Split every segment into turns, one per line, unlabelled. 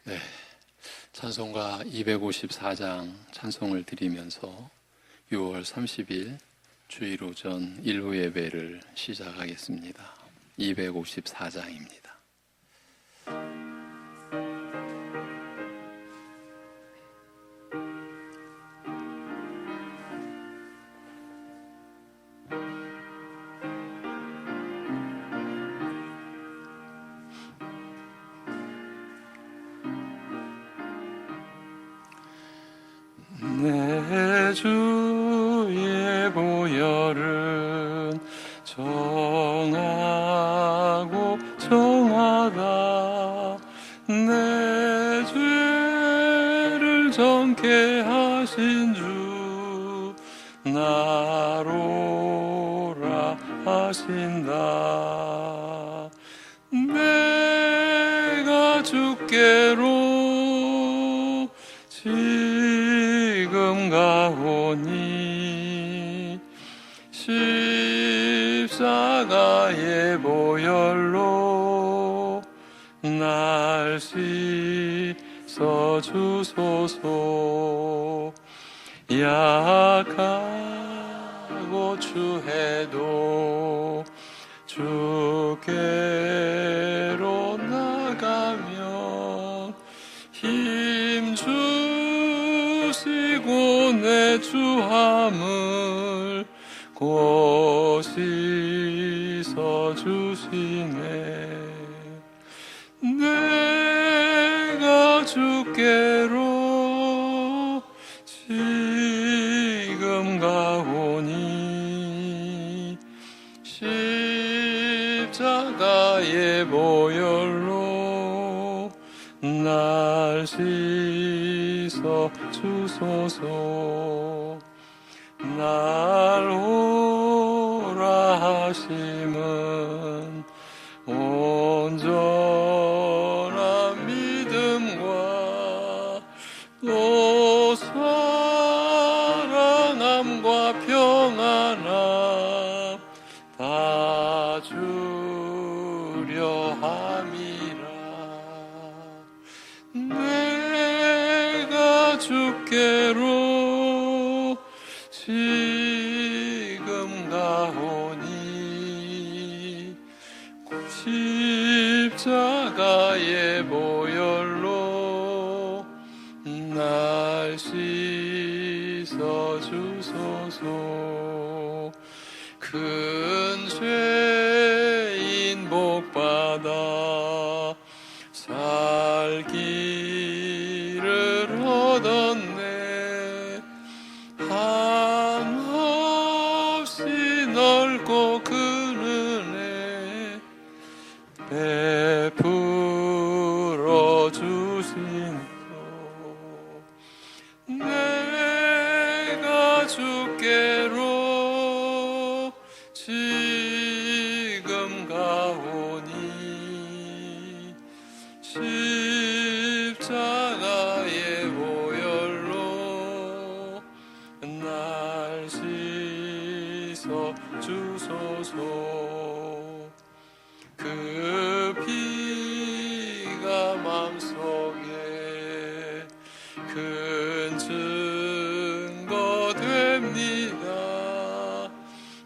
네, 찬송가 254장 찬송을 드리면서 6월 30일 주일 오전 일부 예배를 시작하겠습니다. 254장입니다. 내 주의 보혈은 정하고 정하다. 내 죄를 정케 하신 주 나로라 하신다. 내가 주께로 지금 가오니 십자가의 보혈로 날 씻어 주소서. 약하고 추해도 주께로 나가면 힘 주시고 내 주함을 곧 씻어 주시네. 내가 주께로 지금 가오니 십자가의 보혈로 날 씻어 주소서. 날 오라 하심은 온전한 믿음과 또 사랑함과 평안함 다 주려 함이라. 내가 주께로 지금 가오니 십자가의 보혈로 날 씻어 주소서. 큰 죄인 복받아 살 길을 얻었네. 한없이 넓고 큰 은혜 베풀어 주신 것. 내가 주께로 지금 가오니 십자가의 보혈로 날 씻어 주소서. 그 피가 맘속에 큰 증거 됩니다.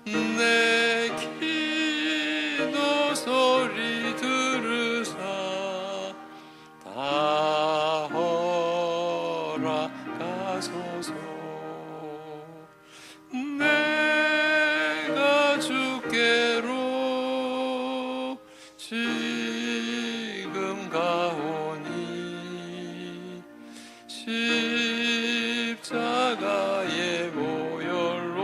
내 기도 소리 들으사 다 허락하소서. 내가 주께로 지금 가오니 십자가의 보혈로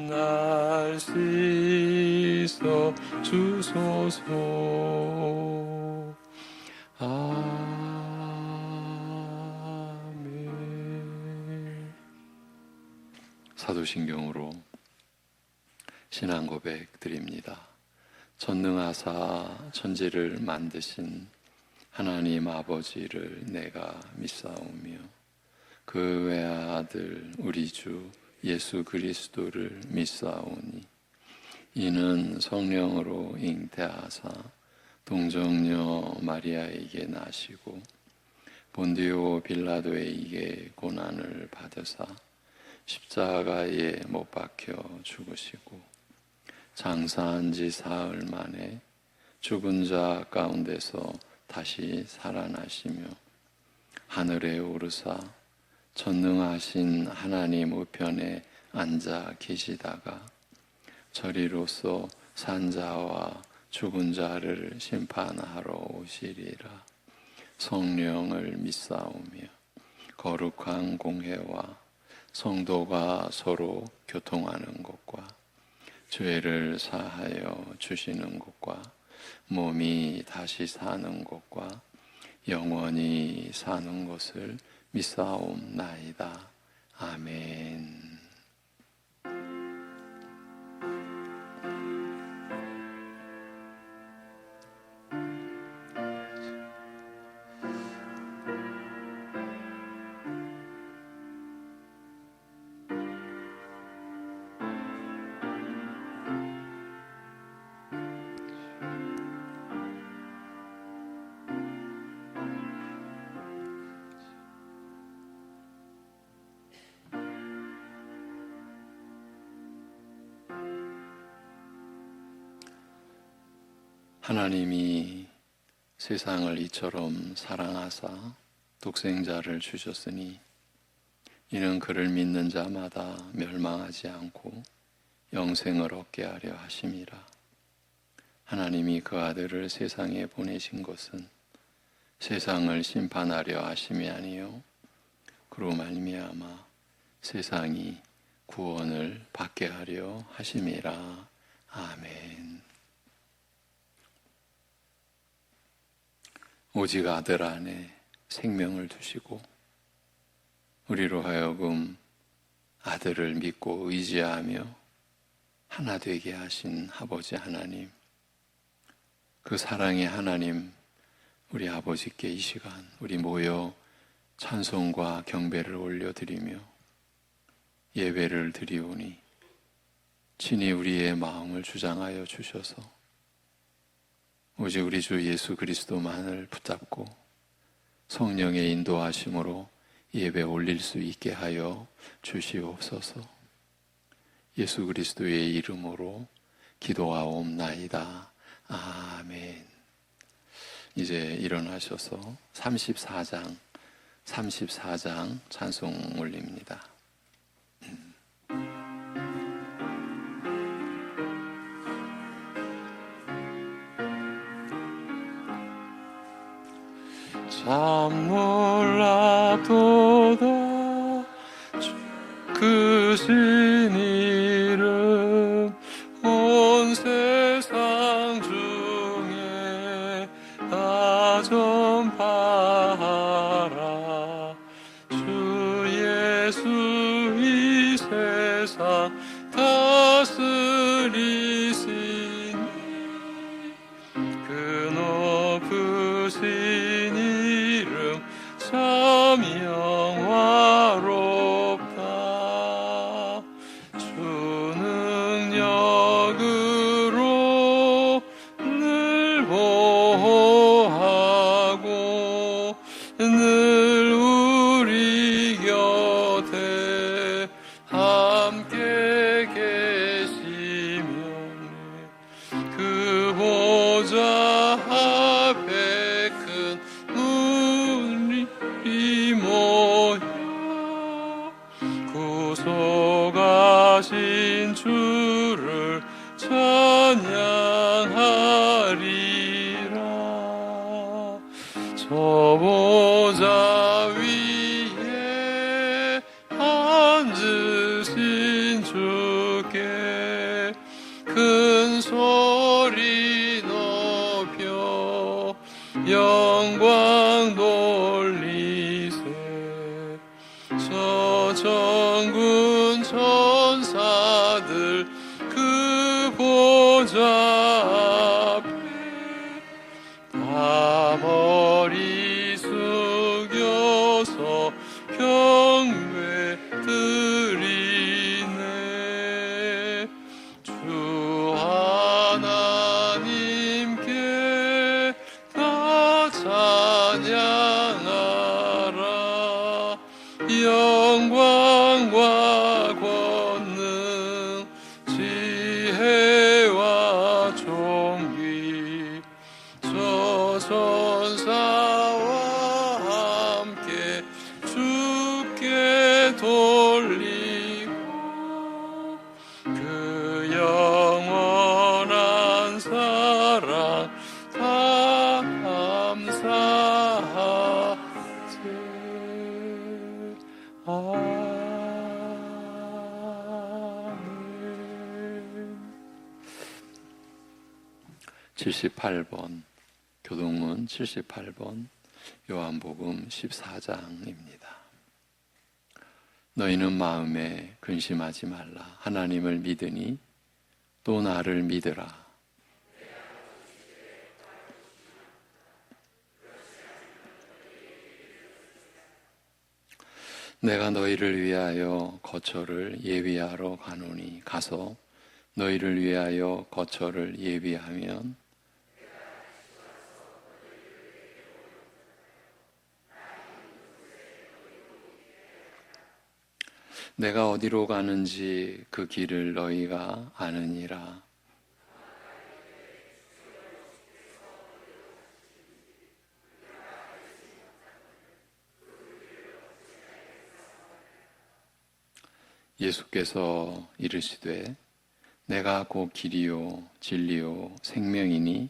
날 씻어 주소서. 아멘. 사도신경으로 신앙 고백 드립니다. 전능하사 천지를 만드신 하나님 아버지를 내가 믿사오며 그 외아들 우리 주 예수 그리스도를 믿사오니 이는 성령으로 잉태하사 동정녀 마리아에게 나시고 본디오 빌라도에게 고난을 받으사 십자가에 못 박혀 죽으시고 장사한 지 사흘 만에 죽은 자 가운데서 다시 살아나시며 하늘에 오르사 전능하신 하나님 우편에 앉아 계시다가 저리로서 산자와 죽은 자를 심판하러 오시리라. 성령을 믿사오며 거룩한 공회와 성도가 서로 교통하는 것과 죄를 사하여 주시는 것과 몸이 다시 사는 것과 영원히 사는 것을 믿사옵나이다. 아멘. 하나님이 세상을 이처럼 사랑하사 독생자를 주셨으니 이는 그를 믿는 자마다 멸망하지 않고 영생을 얻게 하려 하심이라. 하나님이 그 아들을 세상에 보내신 것은 세상을 심판하려 하심이 아니요 그로 말미암아 세상이 구원을 받게 하려 하심이라. 아멘. 오직 아들 안에 생명을 두시고 우리로 하여금 아들을 믿고 의지하며 하나 되게 하신 아버지 하나님, 그 사랑의 하나님, 우리 아버지께 이 시간 우리 모여 찬송과 경배를 올려드리며 예배를 드리오니 친히 우리의 마음을 주장하여 주셔서 오직 우리 주 예수 그리스도만을 붙잡고 성령의 인도하심으로 예배 올릴 수 있게 하여 주시옵소서. 예수 그리스도의 이름으로 기도하옵나이다. 아멘. 이제 일어나셔서 34장 찬송 올립니다. 참 놀랍도다 크신 이름 온 세상 중에 다 전파하라. 주 예수 이 세상 다스리시니 그 높으신 참 영화롭다. 주 능력으로 늘 보호하고 늘 우리 곁에 함께 계시며 그 보좌 앞에 큰 모여 구속하신 주를 찬양하리라. 저 보좌 위에 앉으신 주께 큰 소리 높여 영광 돌리세. 저 천군 천사들 그 보좌 앞에 다 머리 숙여서 경배 드리네. 주 하나님께 찬양하라. 영광과 권능 지혜와 존귀 저 천사와 함께 주께 돌리고 그 영원한 사랑 감사하세. 아멘. 78번 교동문 78번 요한복음 14장입니다. 너희는 마음에 근심하지 말라. 하나님을 믿으니 또 나를 믿으라. 내가 너희를 위하여 거처를 예비하러 가노니 가서 너희를 위하여 거처를 예비하면 내가 어디로 가는지 그 길을 너희가 아느니라. 예수께서 이르시되 내가 곧 길이요 진리요 생명이니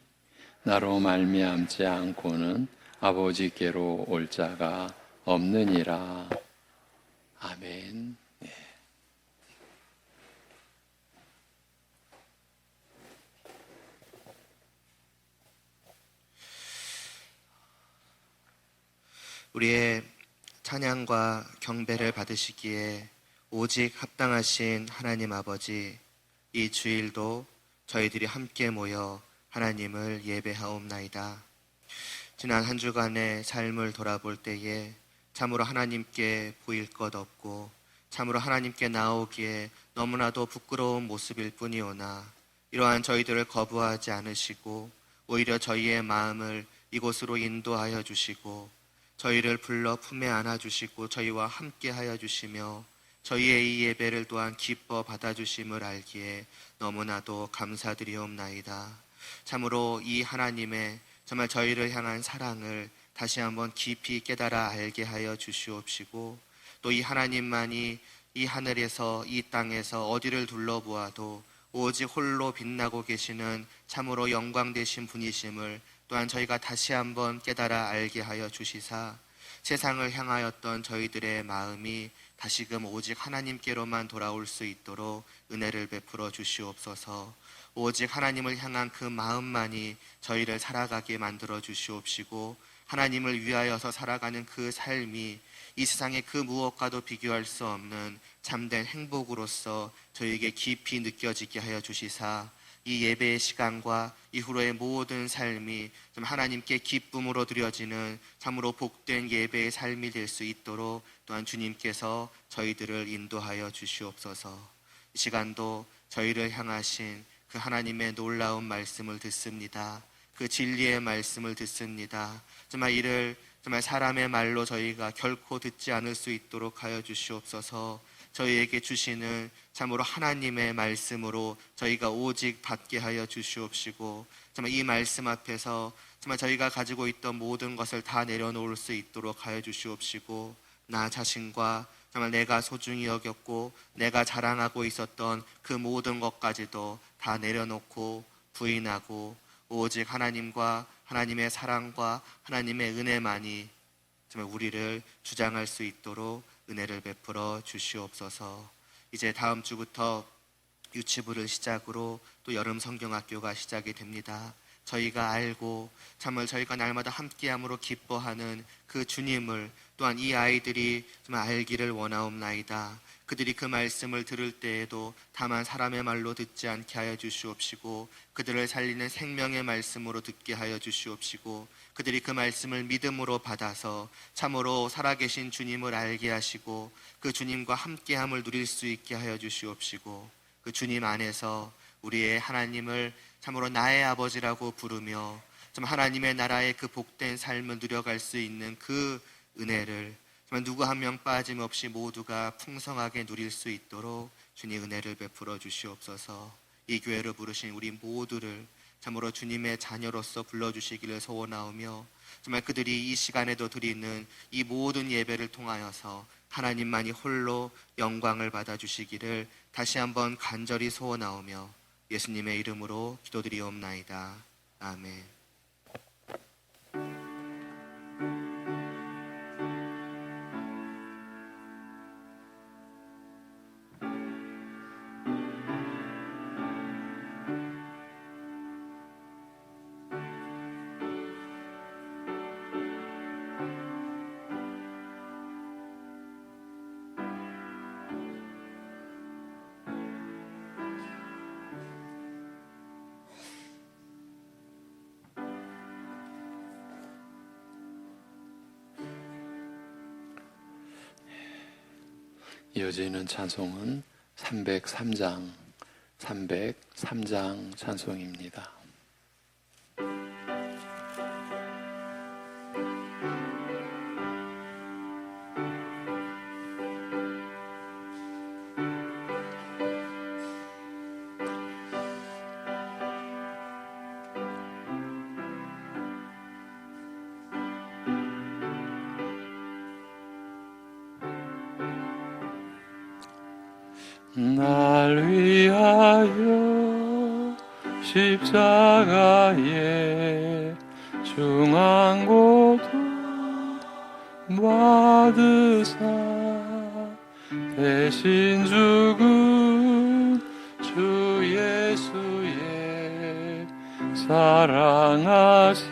나로 말미암지 않고는 아버지께로 올 자가 없느니라. 아멘. 네.
우리의 찬양과 경배를 받으시기에 오직 합당하신 하나님 아버지, 이 주일도 저희들이 함께 모여 하나님을 예배하옵나이다. 지난 한 주간의 삶을 돌아볼 때에 참으로 하나님께 보일 것 없고 참으로 하나님께 나오기에 너무나도 부끄러운 모습일 뿐이오나 이러한 저희들을 거부하지 않으시고 오히려 저희의 마음을 이곳으로 인도하여 주시고 저희를 불러 품에 안아주시고 저희와 함께 하여 주시며 저희의 이 예배를 또한 기뻐 받아주심을 알기에 너무나도 감사드리옵나이다. 참으로 이 하나님의 정말 저희를 향한 사랑을 다시 한번 깊이 깨달아 알게 하여 주시옵시고 또 이 하나님만이 이 하늘에서 이 땅에서 어디를 둘러보아도 오직 홀로 빛나고 계시는 참으로 영광되신 분이심을 또한 저희가 다시 한번 깨달아 알게 하여 주시사 세상을 향하였던 저희들의 마음이 다시금 오직 하나님께로만 돌아올 수 있도록 은혜를 베풀어 주시옵소서. 오직 하나님을 향한 그 마음만이 저희를 살아가게 만들어 주시옵시고 하나님을 위하여서 살아가는 그 삶이 이 세상의 그 무엇과도 비교할 수 없는 참된 행복으로서 저희에게 깊이 느껴지게 하여 주시사 이 예배의 시간과 이후로의 모든 삶이 좀 하나님께 기쁨으로 드려지는 참으로 복된 예배의 삶이 될 수 있도록 또한 주님께서 저희들을 인도하여 주시옵소서. 이 시간도 저희를 향하신 그 하나님의 놀라운 말씀을 듣습니다. 그 진리의 말씀을 듣습니다. 정말 이를 정말 사람의 말로 저희가 결코 듣지 않을 수 있도록 하여 주시옵소서. 저희에게 주시는 참으로 하나님의 말씀으로 저희가 오직 받게 하여 주시옵시고 정말 이 말씀 앞에서 정말 저희가 가지고 있던 모든 것을 다 내려놓을 수 있도록 하여 주시옵시고 나 자신과 정말 내가 소중히 여겼고 내가 자랑하고 있었던 그 모든 것까지도 다 내려놓고 부인하고 오직 하나님과 하나님의 사랑과 하나님의 은혜만이 정말 우리를 주장할 수 있도록 은혜를 베풀어 주시옵소서. 이제 다음 주부터 유치부를 시작으로 또 여름 성경학교가 시작이 됩니다. 저희가 알고 참을 저희가 날마다 함께함으로 기뻐하는 그 주님을 또한 이 아이들이 정말 알기를 원하옵나이다. 그들이 그 말씀을 들을 때에도 다만 사람의 말로 듣지 않게 하여 주시옵시고 그들을 살리는 생명의 말씀으로 듣게 하여 주시옵시고 그들이 그 말씀을 믿음으로 받아서 참으로 살아계신 주님을 알게 하시고 그 주님과 함께함을 누릴 수 있게 하여 주시옵시고 그 주님 안에서 우리의 하나님을 참으로 나의 아버지라고 부르며 정말 하나님의 나라의 그 복된 삶을 누려갈 수 있는 그 은혜를 정말 누구 한 명 빠짐없이 모두가 풍성하게 누릴 수 있도록 주님 은혜를 베풀어 주시옵소서. 이 교회로 부르신 우리 모두를 참으로 주님의 자녀로서 불러주시기를 소원하오며 정말 그들이 이 시간에도 드리는 이 모든 예배를 통하여서 하나님만이 홀로 영광을 받아주시기를 다시 한번 간절히 소원하오며 예수님의 이름으로 기도드리옵나이다. 아멘.
이어지는 찬송은 303장 찬송입니다. 날 위하여 십자가에 중한 고통 받으사 대신 죽은 주 예수의 사랑하신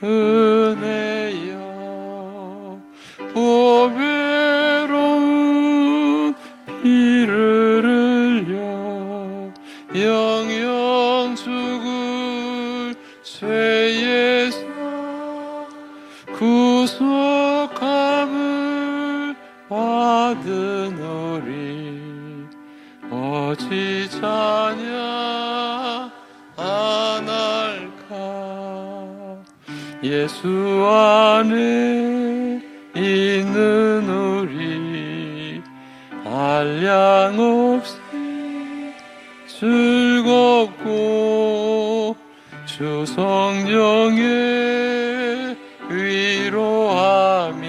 은혜여 보배로운 피를 흘려 영영 죽을 죄에서 구속함을 받은 우리 어찌 찬양 안 할까. 예수 안에 있는 우리 한량없이 즐겁고 주 성령의 위로함이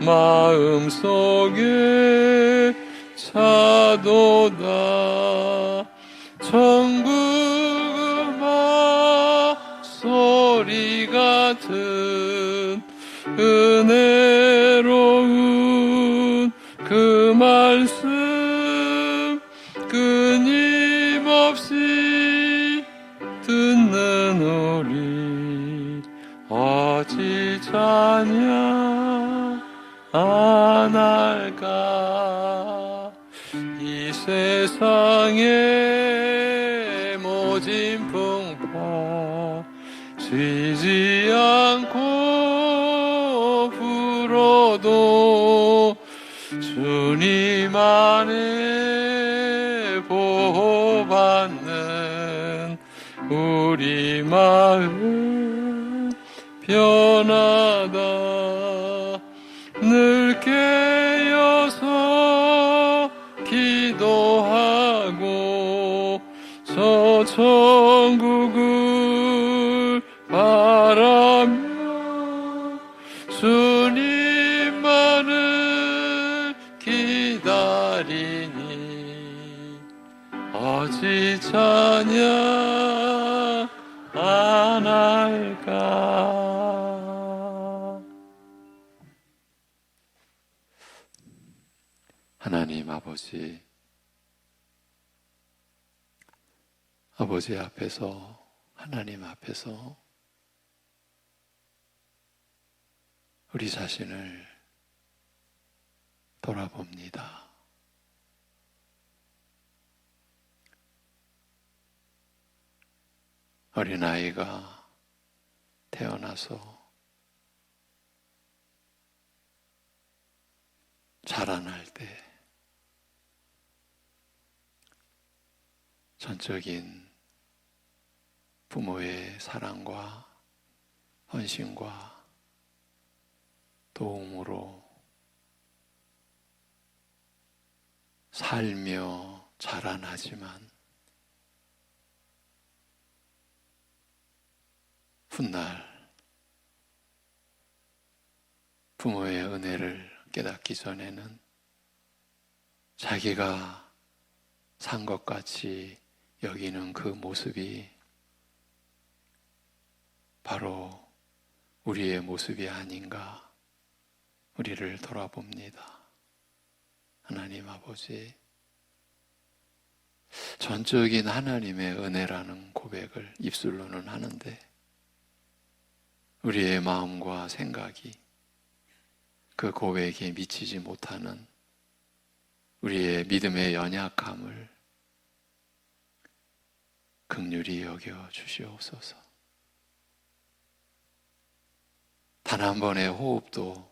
마음속에 차도다. 천국 음악 소리 같은 은혜로운 그 말씀 끊임없이 듣는 우리 어찌 찬양 안 할까. 이 세상의 모진 풍파 쉬지 않고 불어도 주님 안에 보호받는 우리 마음 편하다. 늘 깨어서 기도하고 저 천국을 바라며 주님만을 기다리니 어찌 찬양 안 할까. 하나님 아버지 앞에서, 하나님 앞에서 우리 자신을 돌아봅니다. 어린아이가 태어나서 자라날 때 전적인 부모의 사랑과 헌신과 도움으로 살며 자라나지만 훗날 부모의 은혜를 깨닫기 전에는 자기가 산 것 같이 여기는 그 모습이 바로 우리의 모습이 아닌가 우리를 돌아봅니다. 하나님 아버지, 전적인 하나님의 은혜라는 고백을 입술로는 하는데 우리의 마음과 생각이 그 고백에 미치지 못하는 우리의 믿음의 연약함을 긍휼히 여겨 주시옵소서. 단 한 번의 호흡도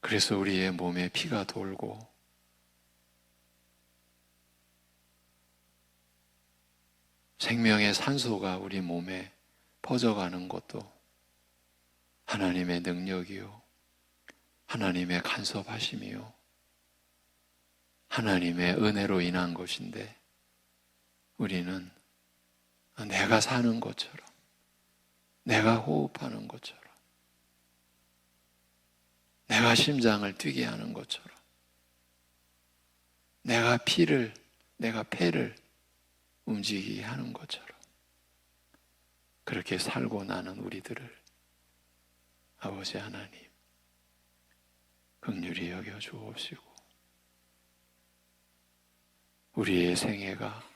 그래서 우리의 몸에 피가 돌고 생명의 산소가 우리 몸에 퍼져가는 것도 하나님의 능력이요, 하나님의 간섭하심이요, 하나님의 은혜로 인한 것인데 우리는 내가 사는 것처럼, 내가 호흡하는 것처럼, 내가 심장을 뛰게 하는 것처럼, 내가 폐를 움직이게 하는 것처럼 그렇게 살고 나는 우리들을 아버지 하나님 긍휼히 여겨 주옵시고 우리의 생애가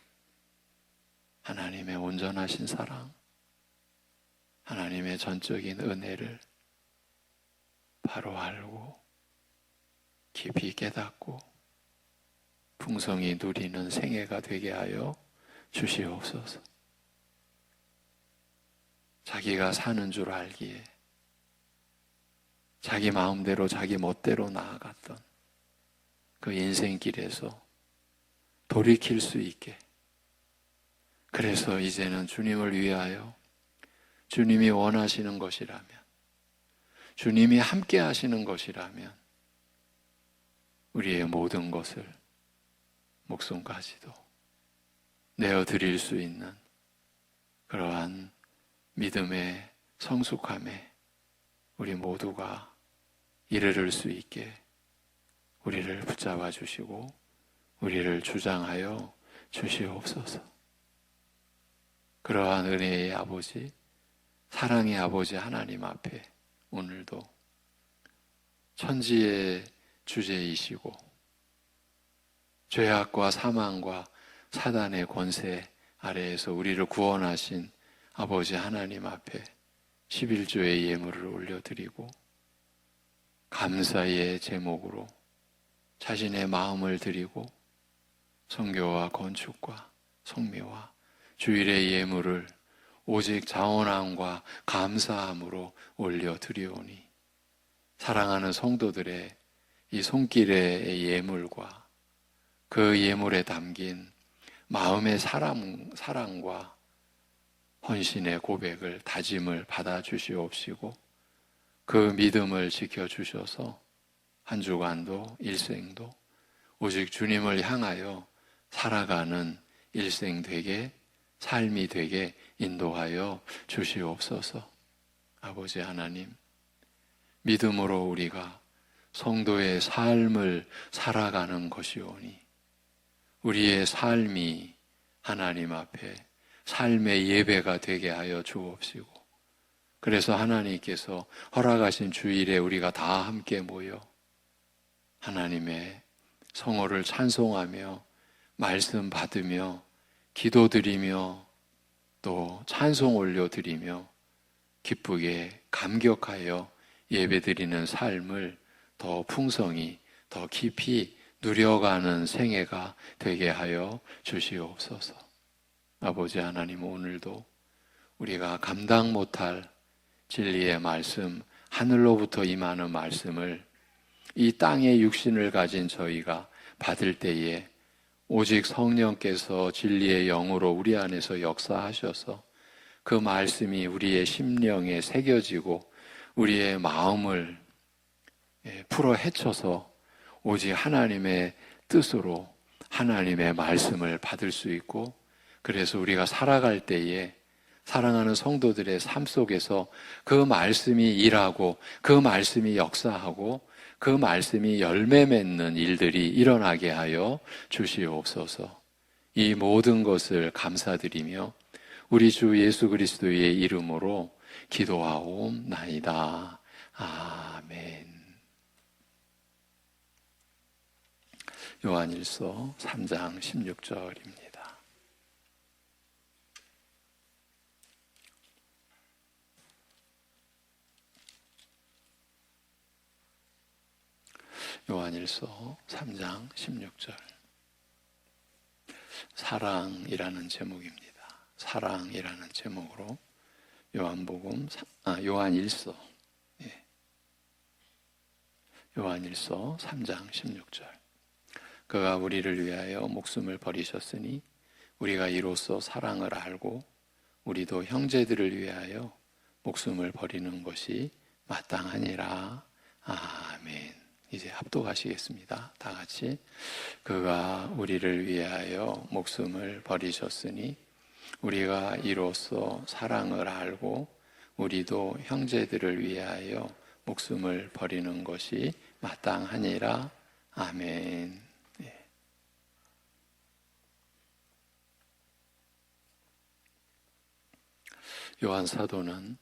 하나님의 온전하신 사랑, 하나님의 전적인 은혜를 바로 알고 깊이 깨닫고 풍성히 누리는 생애가 되게 하여 주시옵소서. 자기가 사는 줄 알기에 자기 마음대로 자기 멋대로 나아갔던 그 인생길에서 돌이킬 수 있게, 그래서 이제는 주님을 위하여 주님이 원하시는 것이라면, 주님이 함께 하시는 것이라면 우리의 모든 것을 목숨까지도 내어드릴 수 있는 그러한 믿음의 성숙함에 우리 모두가 이르를 수 있게 우리를 붙잡아 주시고 우리를 주장하여 주시옵소서. 그러한 은혜의 아버지, 사랑의 아버지 하나님 앞에 오늘도 천지의 주제이시고 죄악과 사망과 사단의 권세 아래에서 우리를 구원하신 아버지 하나님 앞에 11조의 예물을 올려드리고 감사의 제목으로 자신의 마음을 드리고 선교와 건축과 성묘와 주일의 예물을 오직 자원함과 감사함으로 올려드리오니 사랑하는 성도들의 이 손길의 예물과 그 예물에 담긴 마음의 사랑과 헌신의 고백을, 다짐을 받아 주시옵시고 그 믿음을 지켜주셔서 한 주간도 일생도 오직 주님을 향하여 살아가는 일생 되게, 삶이 되게 인도하여 주시옵소서. 아버지 하나님, 믿음으로 우리가 성도의 삶을 살아가는 것이오니 우리의 삶이 하나님 앞에 삶의 예배가 되게 하여 주옵시고 그래서 하나님께서 허락하신 주일에 우리가 다 함께 모여 하나님의 성호를 찬송하며 말씀 받으며 기도드리며 또 찬송 올려드리며 기쁘게 감격하여 예배드리는 삶을 더 풍성히 더 깊이 누려가는 생애가 되게 하여 주시옵소서. 아버지 하나님, 오늘도 우리가 감당 못할 진리의 말씀, 하늘로부터 임하는 말씀을 이 땅의 육신을 가진 저희가 받을 때에 오직 성령께서 진리의 영으로 우리 안에서 역사하셔서 그 말씀이 우리의 심령에 새겨지고 우리의 마음을 풀어 헤쳐서 오직 하나님의 뜻으로 하나님의 말씀을 받을 수 있고, 그래서 우리가 살아갈 때에 사랑하는 성도들의 삶 속에서 그 말씀이 일하고 그 말씀이 역사하고 그 말씀이 열매 맺는 일들이 일어나게 하여 주시옵소서. 이 모든 것을 감사드리며 우리 주 예수 그리스도의 이름으로 기도하옵나이다. 아멘. 요한일서 3장 16절입니다. 요한일서 3장 16절. 사랑이라는 제목입니다. 사랑이라는 제목으로 요한일서 요한일서 3장 16절. 그가 우리를 위하여 목숨을 버리셨으니 우리가 이로써 사랑을 알고 우리도 형제들을 위하여 목숨을 버리는 것이 마땅하니라. 아멘. 이제 합독하시겠습니다. 다 같이. 그가 우리를 위하여 목숨을 버리셨으니 우리가 이로써 사랑을 알고 우리도 형제들을 위하여 목숨을 버리는 것이 마땅하니라. 아멘. 요한 사도는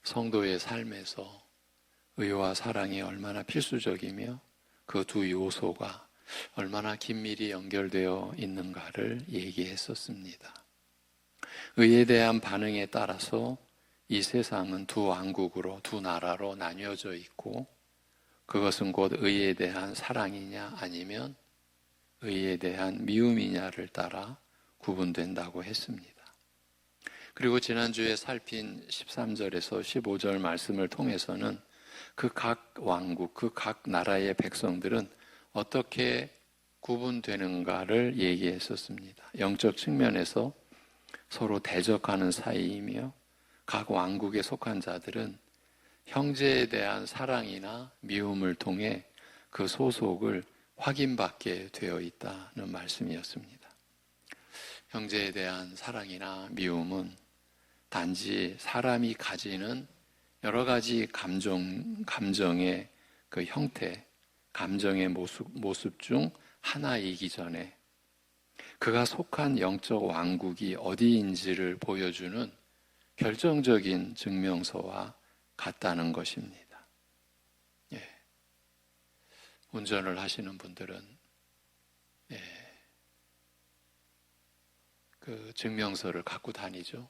성도의 삶에서 의와 사랑이 얼마나 필수적이며 그 두 요소가 얼마나 긴밀히 연결되어 있는가를 얘기했었습니다. 의에 대한 반응에 따라서 이 세상은 두 왕국으로, 두 나라로 나뉘어져 있고, 그것은 곧 의에 대한 사랑이냐 아니면 의에 대한 미움이냐를 따라 구분된다고 했습니다. 그리고 지난주에 살핀 13절에서 15절 말씀을 통해서는 그 각 왕국, 그 각 나라의 백성들은 어떻게 구분되는가를 얘기했었습니다. 영적 측면에서 서로 대적하는 사이이며 각 왕국에 속한 자들은 형제에 대한 사랑이나 미움을 통해 그 소속을 확인받게 되어 있다는 말씀이었습니다. 형제에 대한 사랑이나 미움은 단지 사람이 가지는 여러 가지 감정의 그 형태, 감정의 모습 중 하나이기 전에 그가 속한 영적 왕국이 어디인지를 보여주는 결정적인 증명서와 같다는 것입니다. 운전을 하시는 분들은 그 증명서를 갖고 다니죠.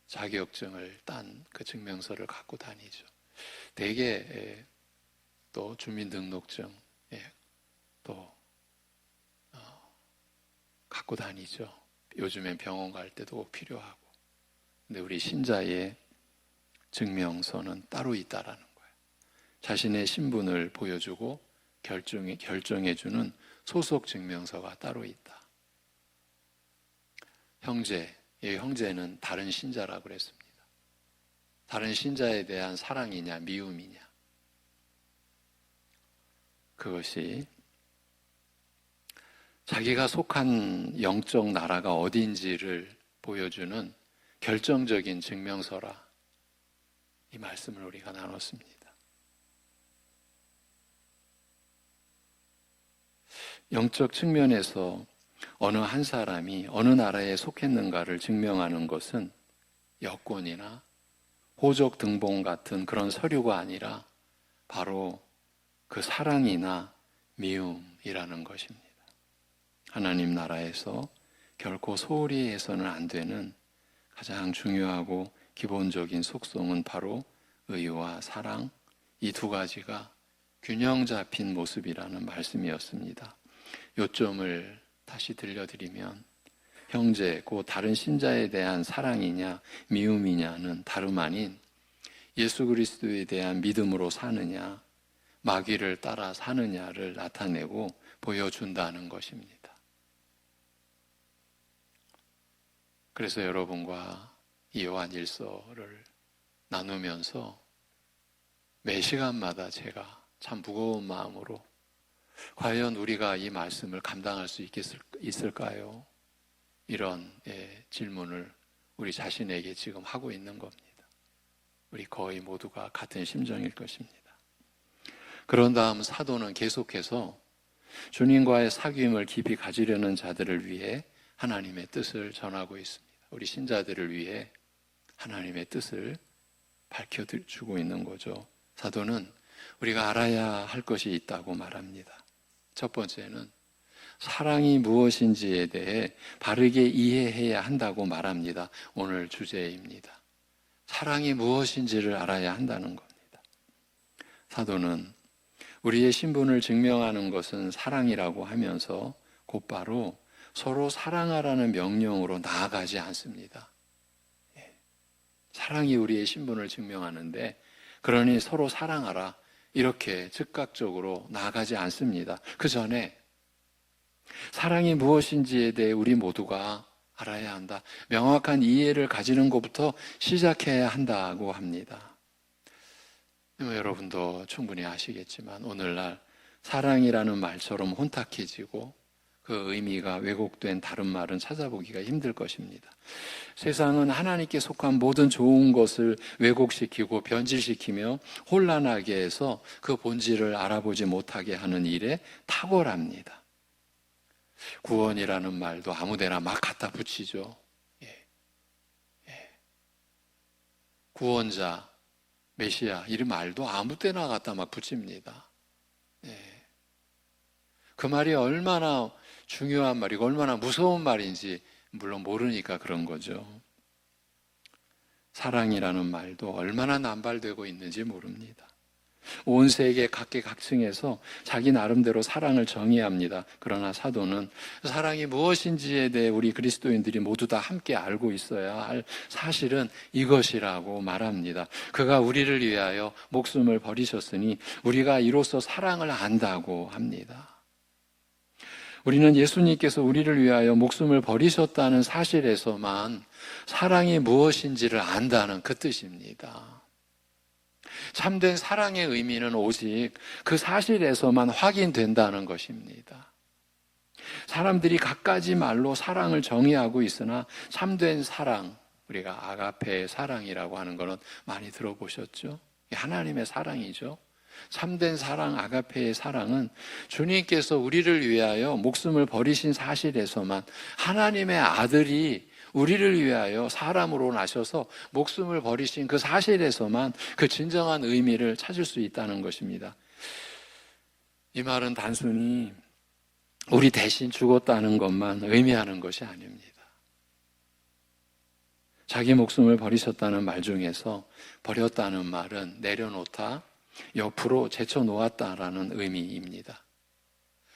자격증을 딴 그 증명서를 갖고 다니죠. 대개 또 주민등록증 또 갖고 다니죠. 요즘엔 병원 갈 때도 꼭 필요하고. 근데 우리 신자의 증명서는 따로 있다라는 거예요. 자신의 신분을 보여주고 결정해주는 소속 증명서가 따로 있다. 형제는 다른 신자라고 그랬습니다. 다른 신자에 대한 사랑이냐 미움이냐, 그것이 자기가 속한 영적 나라가 어디인지를 보여주는 결정적인 증명서라, 이 말씀을 우리가 나눴습니다. 영적 측면에서 어느 한 사람이 어느 나라에 속했는가를 증명하는 것은 여권이나 호적 등본 같은 그런 서류가 아니라 바로 그 사랑이나 미움이라는 것입니다. 하나님 나라에서 결코 소홀히 해서는 안 되는 가장 중요하고 기본적인 속성은 바로 의와 사랑, 이 두 가지가 균형 잡힌 모습이라는 말씀이었습니다. 요점을 다시 들려드리면 형제, 곧 다른 신자에 대한 사랑이냐 미움이냐는 다름 아닌 예수 그리스도에 대한 믿음으로 사느냐 마귀를 따라 사느냐를 나타내고 보여준다는 것입니다. 그래서 여러분과 이 요한 일서를 나누면서 매 시간마다 제가 참 무거운 마음으로 과연 우리가 이 말씀을 감당할 수 있을까요? 이런 질문을 우리 자신에게 지금 하고 있는 겁니다. 우리 거의 모두가 같은 심정일 것입니다. 그런 다음 사도는 계속해서 주님과의 사귐을 깊이 가지려는 자들을 위해 하나님의 뜻을 전하고 있습니다. 우리 신자들을 위해 하나님의 뜻을 밝혀주고 있는 거죠. 사도는 우리가 알아야 할 것이 있다고 말합니다. 첫 번째는 사랑이 무엇인지에 대해 바르게 이해해야 한다고 말합니다. 오늘 주제입니다. 사랑이 무엇인지를 알아야 한다는 겁니다. 사도는 우리의 신분을 증명하는 것은 사랑이라고 하면서 곧바로 서로 사랑하라는 명령으로 나아가지 않습니다. 사랑이 우리의 신분을 증명하는데 그러니 서로 사랑하라 이렇게 즉각적으로 나아가지 않습니다. 그 전에 사랑이 무엇인지에 대해 우리 모두가 알아야 한다. 명확한 이해를 가지는 것부터 시작해야 한다고 합니다. 여러분도 충분히 아시겠지만 오늘날 사랑이라는 말처럼 혼탁해지고 그 의미가 왜곡된 다른 말은 찾아보기가 힘들 것입니다. 세상은 하나님께 속한 모든 좋은 것을 왜곡시키고 변질시키며 혼란하게 해서 그 본질을 알아보지 못하게 하는 일에 탁월합니다. 구원이라는 말도 아무데나 막 갖다 붙이죠. 구원자, 메시아 이런 말도 아무 때나 갖다 막 붙입니다. 그 말이 얼마나 중요한 말이고 얼마나 무서운 말인지 물론 모르니까 그런 거죠. 사랑이라는 말도 얼마나 남발되고 있는지 모릅니다. 온 세계 각계각층에서 자기 나름대로 사랑을 정의합니다. 그러나 사도는 사랑이 무엇인지에 대해 우리 그리스도인들이 모두 다 함께 알고 있어야 할 사실은 이것이라고 말합니다. 그가 우리를 위하여 목숨을 버리셨으니 우리가 이로써 사랑을 안다고 합니다. 우리는 예수님께서 우리를 위하여 목숨을 버리셨다는 사실에서만 사랑이 무엇인지를 안다는 그 뜻입니다. 참된 사랑의 의미는 오직 그 사실에서만 확인된다는 것입니다. 사람들이 갖가지 말로 사랑을 정의하고 있으나 참된 사랑, 우리가 아가페의 사랑이라고 하는 것은 많이 들어보셨죠? 하나님의 사랑이죠. 참된 사랑, 아가페의 사랑은 주님께서 우리를 위하여 목숨을 버리신 사실에서만 하나님의 아들이 우리를 위하여 사람으로 나셔서 목숨을 버리신 그 사실에서만 그 진정한 의미를 찾을 수 있다는 것입니다. 이 말은 단순히 우리 대신 죽었다는 것만 의미하는 것이 아닙니다. 자기 목숨을 버리셨다는 말 중에서 버렸다는 말은 내려놓다, 옆으로 제쳐놓았다라는 의미입니다.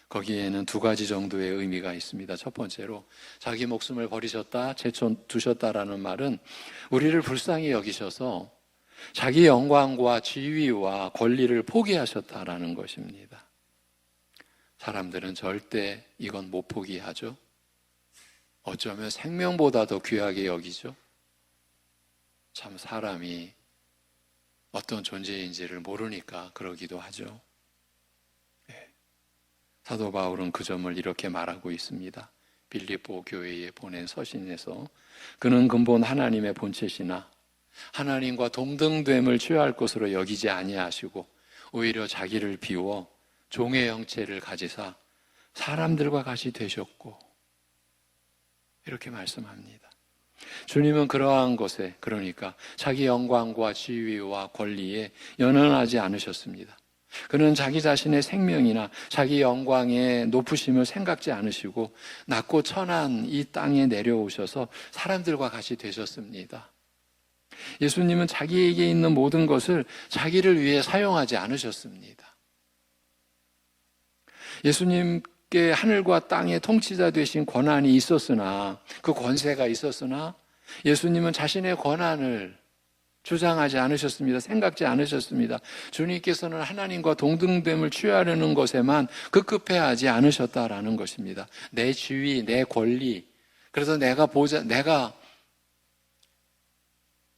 거기에는 두 가지 정도의 의미가 있습니다. 첫 번째로 자기 목숨을 버리셨다, 제쳐두셨다라는 말은 우리를 불쌍히 여기셔서 자기 영광과 지위와 권리를 포기하셨다라는 것입니다. 사람들은 절대 이건 못 포기하죠. 어쩌면 생명보다 더 귀하게 여기죠. 참 사람이 어떤 존재인지를 모르니까 그러기도 하죠. 사도 바울은 그 점을 이렇게 말하고 있습니다. 빌립보 교회에 보낸 서신에서 그는 근본 하나님의 본체시나 하나님과 동등됨을 취할 것으로 여기지 아니하시고 오히려 자기를 비워 종의 형체를 가지사 사람들과 같이 되셨고 이렇게 말씀합니다. 주님은 그러한 것에 그러니까 자기 영광과 지위와 권리에 연연하지 않으셨습니다. 그는 자기 자신의 생명이나 자기 영광의 높으심을 생각지 않으시고 낮고 천한 이 땅에 내려오셔서 사람들과 같이 되셨습니다. 예수님은 자기에게 있는 모든 것을 자기를 위해 사용하지 않으셨습니다. 예수님께 하늘과 땅의 통치자 되신 권한이 있었으나 그 권세가 있었으나 예수님은 자신의 권한을 주장하지 않으셨습니다. 생각지 않으셨습니다. 주님께서는 하나님과 동등됨을 취하려는 것에만 급급해하지 않으셨다라는 것입니다. 내 지위, 내 권리. 그래서 내가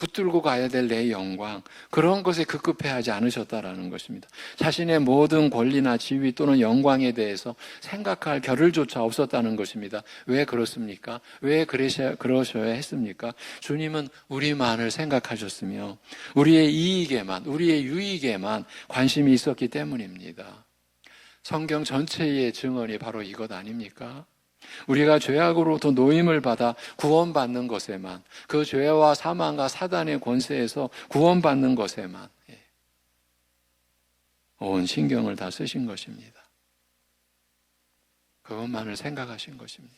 붙들고 가야 될 내 영광, 그런 것에 급급해하지 않으셨다라는 것입니다. 자신의 모든 권리나 지위 또는 영광에 대해서 생각할 겨를조차 없었다는 것입니다. 왜 그렇습니까? 왜 그러셔야 했습니까? 주님은 우리만을 생각하셨으며 우리의 이익에만, 우리의 유익에만 관심이 있었기 때문입니다. 성경 전체의 증언이 바로 이것 아닙니까? 우리가 죄악으로부터 노임을 받아 구원받는 것에만, 그 죄와 사망과 사단의 권세에서 구원받는 것에만 온 신경을 다 쓰신 것입니다. 그것만을 생각하신 것입니다.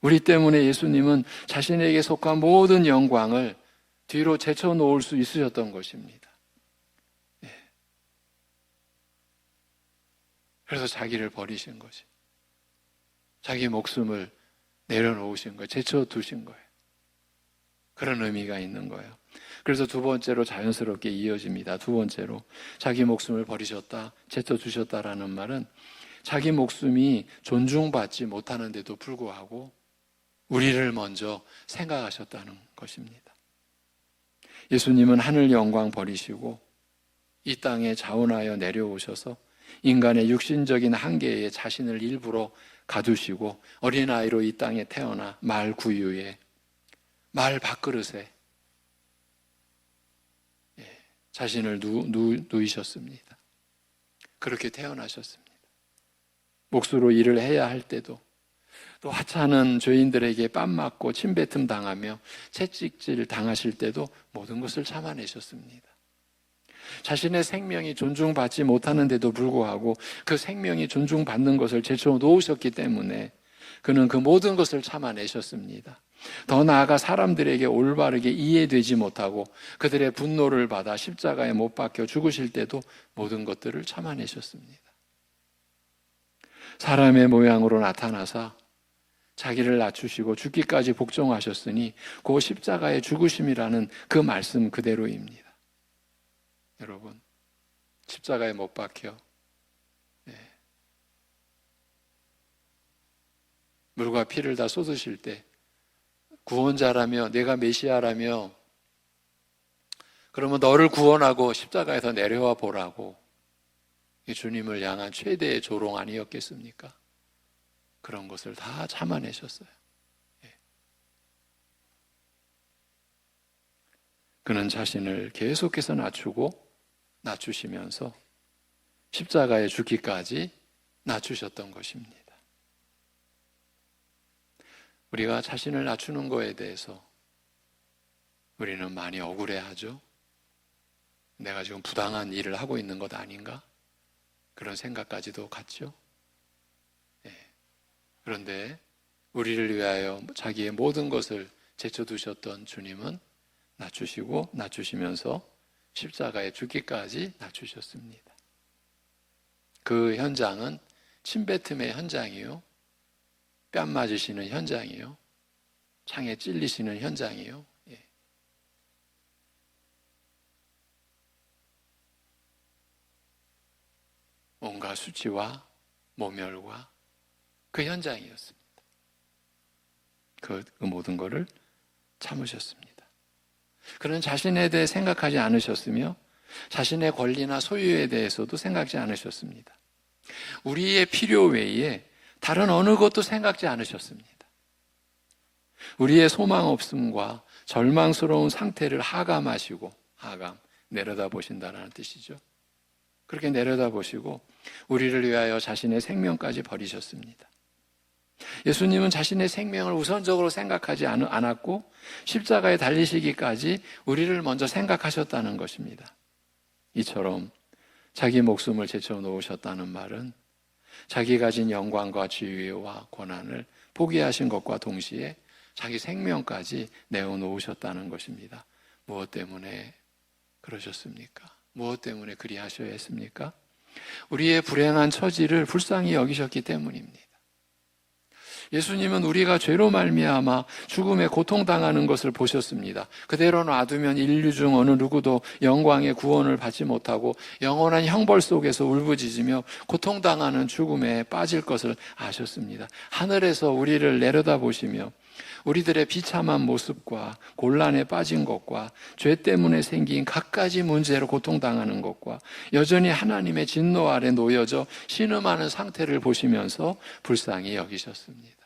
우리 때문에 예수님은 자신에게 속한 모든 영광을 뒤로 제쳐놓을 수 있으셨던 것입니다. 그래서 자기를 버리신 것이, 자기 목숨을 내려놓으신 거예요. 제쳐두신 거예요. 그런 의미가 있는 거예요. 그래서 두 번째로 자연스럽게 이어집니다. 두 번째로 자기 목숨을 버리셨다, 제쳐두셨다라는 말은 자기 목숨이 존중받지 못하는데도 불구하고 우리를 먼저 생각하셨다는 것입니다. 예수님은 하늘 영광 버리시고 이 땅에 자원하여 내려오셔서 인간의 육신적인 한계에 자신을 일부러 가두시고 어린아이로 이 땅에 태어나 말 구유에, 말 밥그릇에 자신을 누이셨습니다. 그렇게 태어나셨습니다. 몫으로 일을 해야 할 때도, 또 하찮은 죄인들에게 뺨 맞고 침뱉음 당하며 채찍질 당하실 때도 모든 것을 참아내셨습니다. 자신의 생명이 존중받지 못하는데도 불구하고 그 생명이 존중받는 것을 제쳐놓으셨기 때문에 그는 그 모든 것을 참아내셨습니다. 더 나아가 사람들에게 올바르게 이해되지 못하고 그들의 분노를 받아 십자가에 못 박혀 죽으실 때도 모든 것들을 참아내셨습니다. 사람의 모양으로 나타나사 자기를 낮추시고 죽기까지 복종하셨으니 그 십자가의 죽으심이라는 그 말씀 그대로입니다. 여러분, 십자가에 못 박혀 물과 피를 다 쏟으실 때 구원자라며 내가 메시아라며 그러면 너를 구원하고 십자가에서 내려와 보라고 주님을 향한 최대의 조롱 아니었겠습니까? 그런 것을 다 참아내셨어요. 그는 자신을 계속해서 낮추시면서 십자가에 죽기까지 낮추셨던 것입니다. 우리가 자신을 낮추는 거에 대해서 우리는 많이 억울해하죠. 내가 지금 부당한 일을 하고 있는 것 아닌가? 그런 생각까지도 갖죠. 그런데 우리를 위하여 자기의 모든 것을 제쳐두셨던 주님은 낮추시면서 십자가에 죽기까지 낮추셨습니다. 그 현장은 침뱉음의 현장이요, 뺨 맞으시는 현장이요, 창에 찔리시는 현장이요. 온갖 수치와 모멸과 그 현장이었습니다. 그 모든 것을 참으셨습니다. 그는 자신에 대해 생각하지 않으셨으며 자신의 권리나 소유에 대해서도 생각지 않으셨습니다. 우리의 필요 외에 다른 어느 것도 생각지 않으셨습니다. 우리의 소망 없음과 절망스러운 상태를 하감하시고, 내려다보신다는 뜻이죠. 그렇게 내려다보시고 우리를 위하여 자신의 생명까지 버리셨습니다. 예수님은 자신의 생명을 우선적으로 생각하지 않았고 십자가에 달리시기까지 우리를 먼저 생각하셨다는 것입니다. 이처럼 자기 목숨을 제쳐놓으셨다는 말은 자기 가진 영광과 지위와 권한을 포기하신 것과 동시에 자기 생명까지 내어놓으셨다는 것입니다. 무엇 때문에 그러셨습니까? 무엇 때문에 그리하셔야 했습니까? 우리의 불행한 처지를 불쌍히 여기셨기 때문입니다. 예수님은 우리가 죄로 말미암아 죽음에 고통당하는 것을 보셨습니다. 그대로 놔두면 인류 중 어느 누구도 영광의 구원을 받지 못하고 영원한 형벌 속에서 울부짖으며 고통당하는 죽음에 빠질 것을 아셨습니다. 하늘에서 우리를 내려다보시며 우리들의 비참한 모습과 곤란에 빠진 것과 죄 때문에 생긴 갖가지 문제로 고통당하는 것과 여전히 하나님의 진노 아래 놓여져 신음하는 상태를 보시면서 불쌍히 여기셨습니다.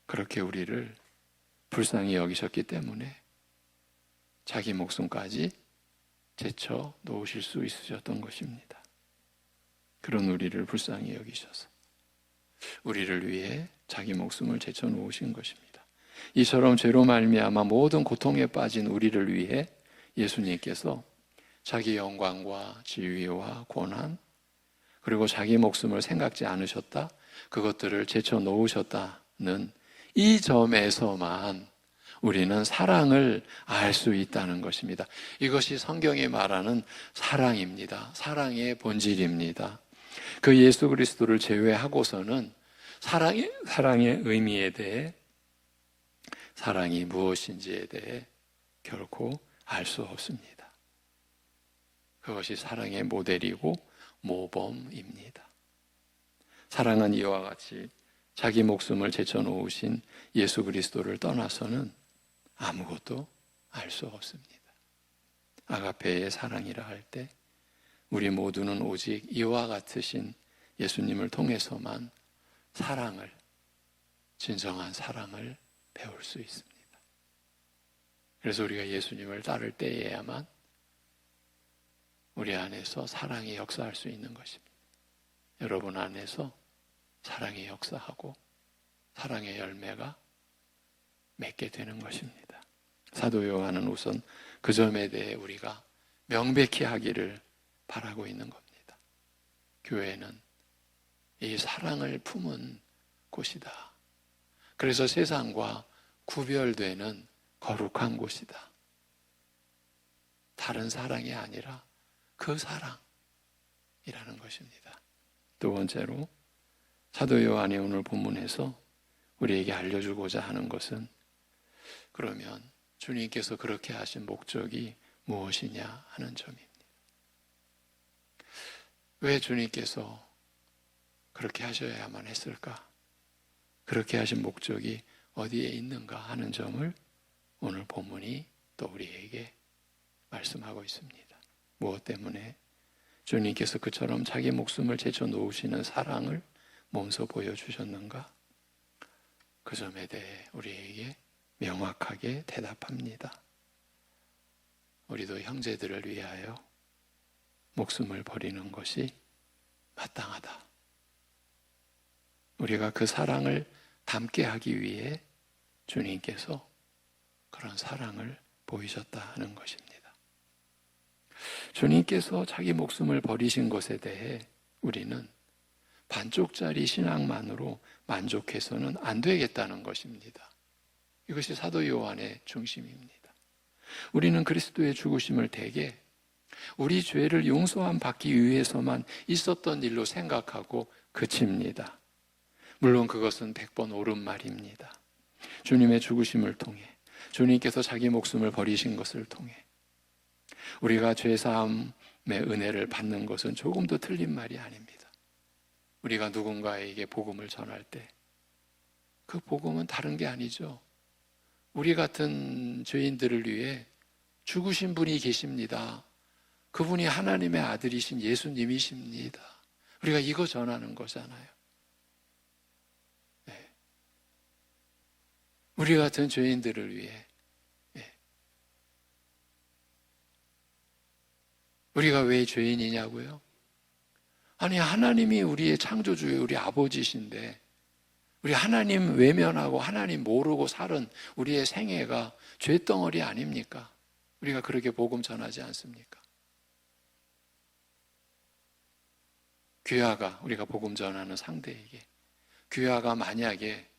그렇게 우리를 불쌍히 여기셨기 때문에 자기 목숨까지 제쳐 놓으실 수 있으셨던 것입니다. 그런 우리를 불쌍히 여기셔서 우리를 위해 자기 목숨을 제쳐 놓으신 것입니다. 이처럼 죄로 말미암아 모든 고통에 빠진 우리를 위해 예수님께서 자기 영광과 지위와 권한 그리고 자기 목숨을 생각지 않으셨다, 그것들을 제쳐 놓으셨다는 이 점에서만 우리는 사랑을 알 수 있다는 것입니다. 이것이 성경이 말하는 사랑입니다. 사랑의 본질입니다. 그 예수 그리스도를 제외하고서는 사랑의 의미에 대해, 사랑이 무엇인지에 대해 결코 알 수 없습니다. 그것이 사랑의 모델이고 모범입니다. 사랑은 이와 같이 자기 목숨을 제쳐놓으신 예수 그리스도를 떠나서는 아무것도 알 수 없습니다. 아가페의 사랑이라 할 때 우리 모두는 오직 이와 같으신 예수님을 통해서만 사랑을, 진정한 사랑을 배울 수 있습니다. 그래서 우리가 예수님을 따를 때에야만 우리 안에서 사랑이 역사할 수 있는 것입니다. 여러분 안에서 사랑이 역사하고 사랑의 열매가 맺게 되는 것입니다. 사도 요한은 우선 그 점에 대해 우리가 명백히 하기를 바라고 있는 겁니다. 교회는 이 사랑을 품은 곳이다. 그래서 세상과 구별되는 거룩한 곳이다. 다른 사랑이 아니라 그 사랑이라는 것입니다. 두 번째로 사도 요한이 오늘 본문에서 우리에게 알려주고자 하는 것은, 그러면 주님께서 그렇게 하신 목적이 무엇이냐 하는 점입니다. 왜 주님께서 그렇게 하셔야만 했을까? 그렇게 하신 목적이 어디에 있는가 하는 점을 오늘 본문이 또 우리에게 말씀하고 있습니다. 무엇 때문에 주님께서 그처럼 자기 목숨을 제쳐 놓으시는 사랑을 몸소 보여주셨는가? 그 점에 대해 우리에게 명확하게 대답합니다. 우리도 형제들을 위하여 목숨을 버리는 것이 마땅하다. 우리가 그 사랑을 담게 하기 위해 주님께서 그런 사랑을 보이셨다 하는 것입니다. 주님께서 자기 목숨을 버리신 것에 대해 우리는 반쪽짜리 신앙만으로 만족해서는 안 되겠다는 것입니다. 이것이 사도 요한의 중심입니다. 우리는 그리스도의 죽으심을 대개 우리 죄를 용서함 받기 위해서만 있었던 일로 생각하고 그칩니다. 물론 그것은 100번 옳은 말입니다. 주님의 죽으심을 통해, 주님께서 자기 목숨을 버리신 것을 통해 우리가 죄사함의 은혜를 받는 것은 조금도 틀린 말이 아닙니다. 우리가 누군가에게 복음을 전할 때 그 복음은 다른 게 아니죠. 우리 같은 죄인들을 위해 죽으신 분이 계십니다. 그분이 하나님의 아들이신 예수님이십니다. 우리가 이거 전하는 거잖아요. 네. 우리 같은 죄인들을 위해, 네. 우리가 왜 죄인이냐고요? 아니, 하나님이 우리의 창조주의 우리 아버지신데 우리 하나님 외면하고 하나님 모르고 살은 우리의 생애가 죄덩어리 아닙니까? 우리가 그렇게 복음 전하지 않습니까? 귀하가, 우리가 복음 전하는 상대에게 귀하가 만약에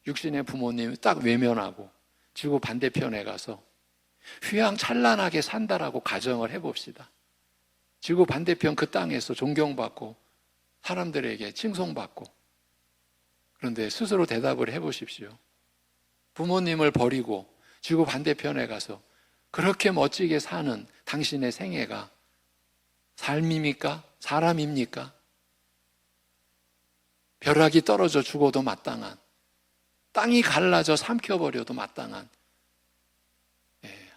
육신의 부모님을 딱 외면하고 지구 반대편에 가서 휘황찬란하게 산다라고 가정을 해봅시다. 지구 반대편 그 땅에서 존경받고 사람들에게 칭송받고, 그런데 스스로 대답을 해보십시오. 부모님을 버리고 지구 반대편에 가서 그렇게 멋지게 사는 당신의 생애가 삶입니까? 사람입니까? 벼락이 떨어져 죽어도 마땅한, 땅이 갈라져 삼켜버려도 마땅한,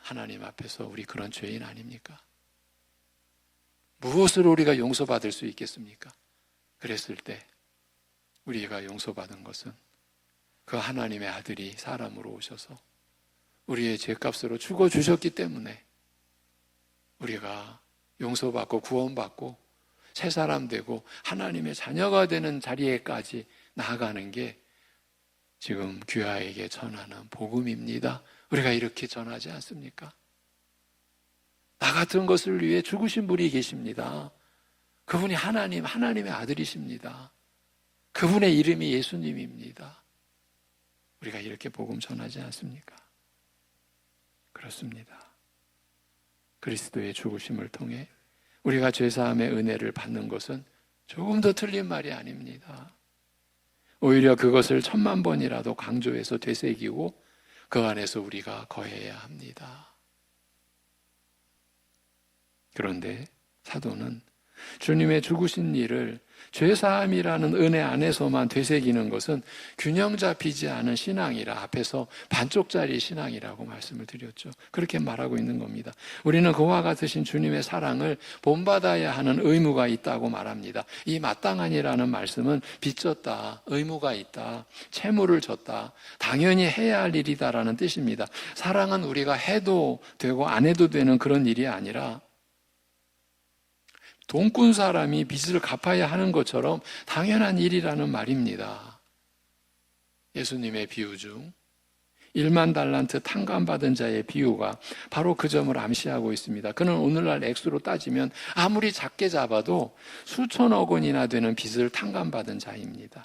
하나님 앞에서 우리 그런 죄인 아닙니까? 무엇으로 우리가 용서받을 수 있겠습니까? 그랬을 때 우리가 용서받은 것은 그 하나님의 아들이 사람으로 오셔서 우리의 죄값으로 죽어주셨기 때문에 우리가 용서받고 구원받고 새 사람 되고 하나님의 자녀가 되는 자리에까지 나아가는 게 지금 귀하에게 전하는 복음입니다. 우리가 이렇게 전하지 않습니까? 나 같은 것을 위해 죽으신 분이 계십니다. 그분이 하나님의 아들이십니다. 그분의 이름이 예수님입니다. 우리가 이렇게 복음 전하지 않습니까? 그렇습니다. 그리스도의 죽으심을 통해 우리가 죄사함의 은혜를 받는 것은 조금 더 틀린 말이 아닙니다. 오히려 그것을 10,000번이라도 강조해서 되새기고 그 안에서 우리가 거해야 합니다. 그런데 사도는 주님의 죽으신 일을 죄사함이라는 은혜 안에서만 되새기는 것은 균형 잡히지 않은 신앙이라 앞에서 반쪽짜리 신앙이라고 말씀을 드렸죠. 그렇게 말하고 있는 겁니다. 우리는 그와 같으신 주님의 사랑을 본받아야 하는 의무가 있다고 말합니다. 이 마땅하니라는 말씀은 빚졌다, 의무가 있다, 채무를 졌다, 당연히 해야 할 일이다라는 뜻입니다. 사랑은 우리가 해도 되고 안 해도 되는 그런 일이 아니라 돈꾼 사람이 빚을 갚아야 하는 것처럼 당연한 일이라는 말입니다. 예수님의 비유 중 1만 달란트 탕감받은 자의 비유가 바로 그 점을 암시하고 있습니다. 그는 오늘날 액수로 따지면 아무리 작게 잡아도 수천억 원이나 되는 빚을 탕감받은 자입니다.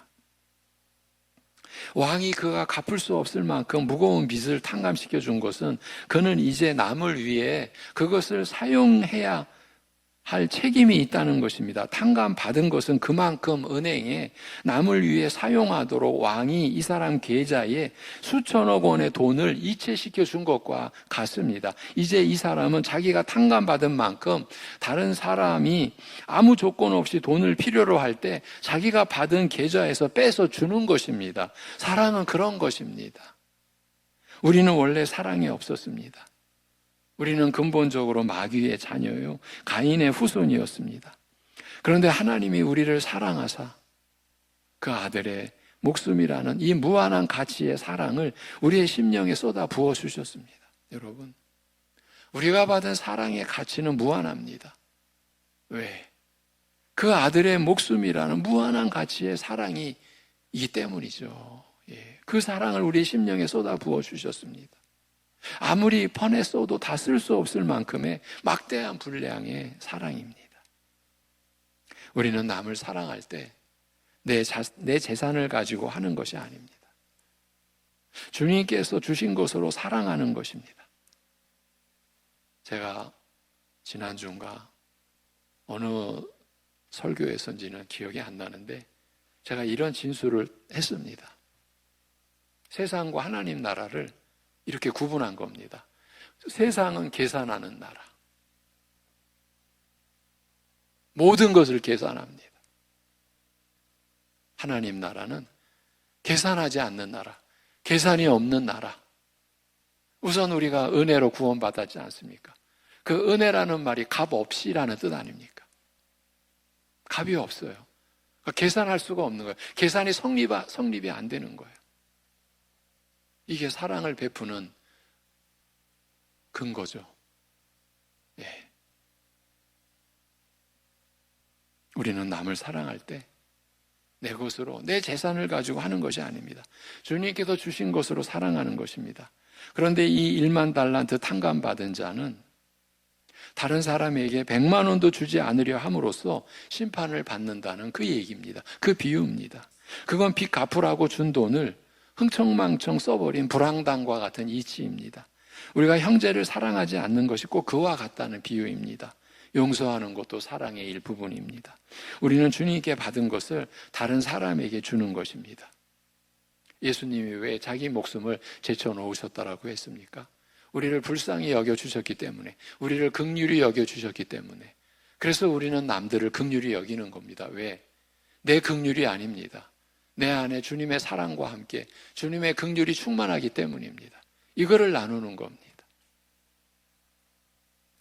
왕이 그가 갚을 수 없을 만큼 무거운 빚을 탕감시켜 준 것은 그는 이제 남을 위해 그것을 사용해야 할 책임이 있다는 것입니다. 탕감받은 것은 그만큼 은행에 남을 위해 사용하도록 왕이 이 사람 계좌에 수천억 원의 돈을 이체시켜 준 것과 같습니다. 이제 이 사람은 자기가 탕감받은 만큼 다른 사람이 아무 조건 없이 돈을 필요로 할 때 자기가 받은 계좌에서 빼서 주는 것입니다. 사랑은 그런 것입니다. 우리는 원래 사랑이 없었습니다. 우리는 근본적으로 마귀의 자녀요, 가인의 후손이었습니다. 그런데 하나님이 우리를 사랑하사 그 아들의 목숨이라는 이 무한한 가치의 사랑을 우리의 심령에 쏟아 부어 주셨습니다. 여러분, 우리가 받은 사랑의 가치는 무한합니다. 왜? 그 아들의 목숨이라는 무한한 가치의 사랑이 이기 때문이죠. 그 사랑을 우리의 심령에 쏟아 부어 주셨습니다. 아무리 퍼냈어도 다 쓸 수 없을 만큼의 막대한 분량의 사랑입니다. 우리는 남을 사랑할 때 내 재산을 가지고 하는 것이 아닙니다. 주님께서 주신 것으로 사랑하는 것입니다. 제가 지난주인가 어느 설교에서인지는 기억이 안 나는데 제가 이런 진술을 했습니다. 세상과 하나님 나라를 이렇게 구분한 겁니다. 세상은 계산하는 나라. 모든 것을 계산합니다. 하나님 나라는 계산하지 않는 나라, 계산이 없는 나라. 우선 우리가 은혜로 구원받았지 않습니까? 그 은혜라는 말이 값 없이라는 뜻 아닙니까? 값이 없어요. 그러니까 계산할 수가 없는 거예요. 계산이 성립이 안 되는 거예요. 이게 사랑을 베푸는 근거죠. 예. 우리는 남을 사랑할 때 내 것으로, 내 재산을 가지고 하는 것이 아닙니다. 주님께서 주신 것으로 사랑하는 것입니다. 그런데 이 1만 달란트 탕감받은 자는 다른 사람에게 100만 원도 주지 않으려 함으로써 심판을 받는다는 그 얘기입니다. 그 비유입니다. 그건 빚 갚으라고 준 돈을 흥청망청 써버린 불황당과 같은 이치입니다. 우리가 형제를 사랑하지 않는 것이 꼭 그와 같다는 비유입니다. 용서하는 것도 사랑의 일부분입니다. 우리는 주님께 받은 것을 다른 사람에게 주는 것입니다. 예수님이 왜 자기 목숨을 제쳐놓으셨다라고 했습니까? 우리를 불쌍히 여겨주셨기 때문에, 우리를 긍휼히 여겨주셨기 때문에. 그래서 우리는 남들을 긍휼히 여기는 겁니다. 왜? 내 긍휼이 아닙니다. 내 안에 주님의 사랑과 함께 주님의 긍휼이 충만하기 때문입니다. 이거를 나누는 겁니다.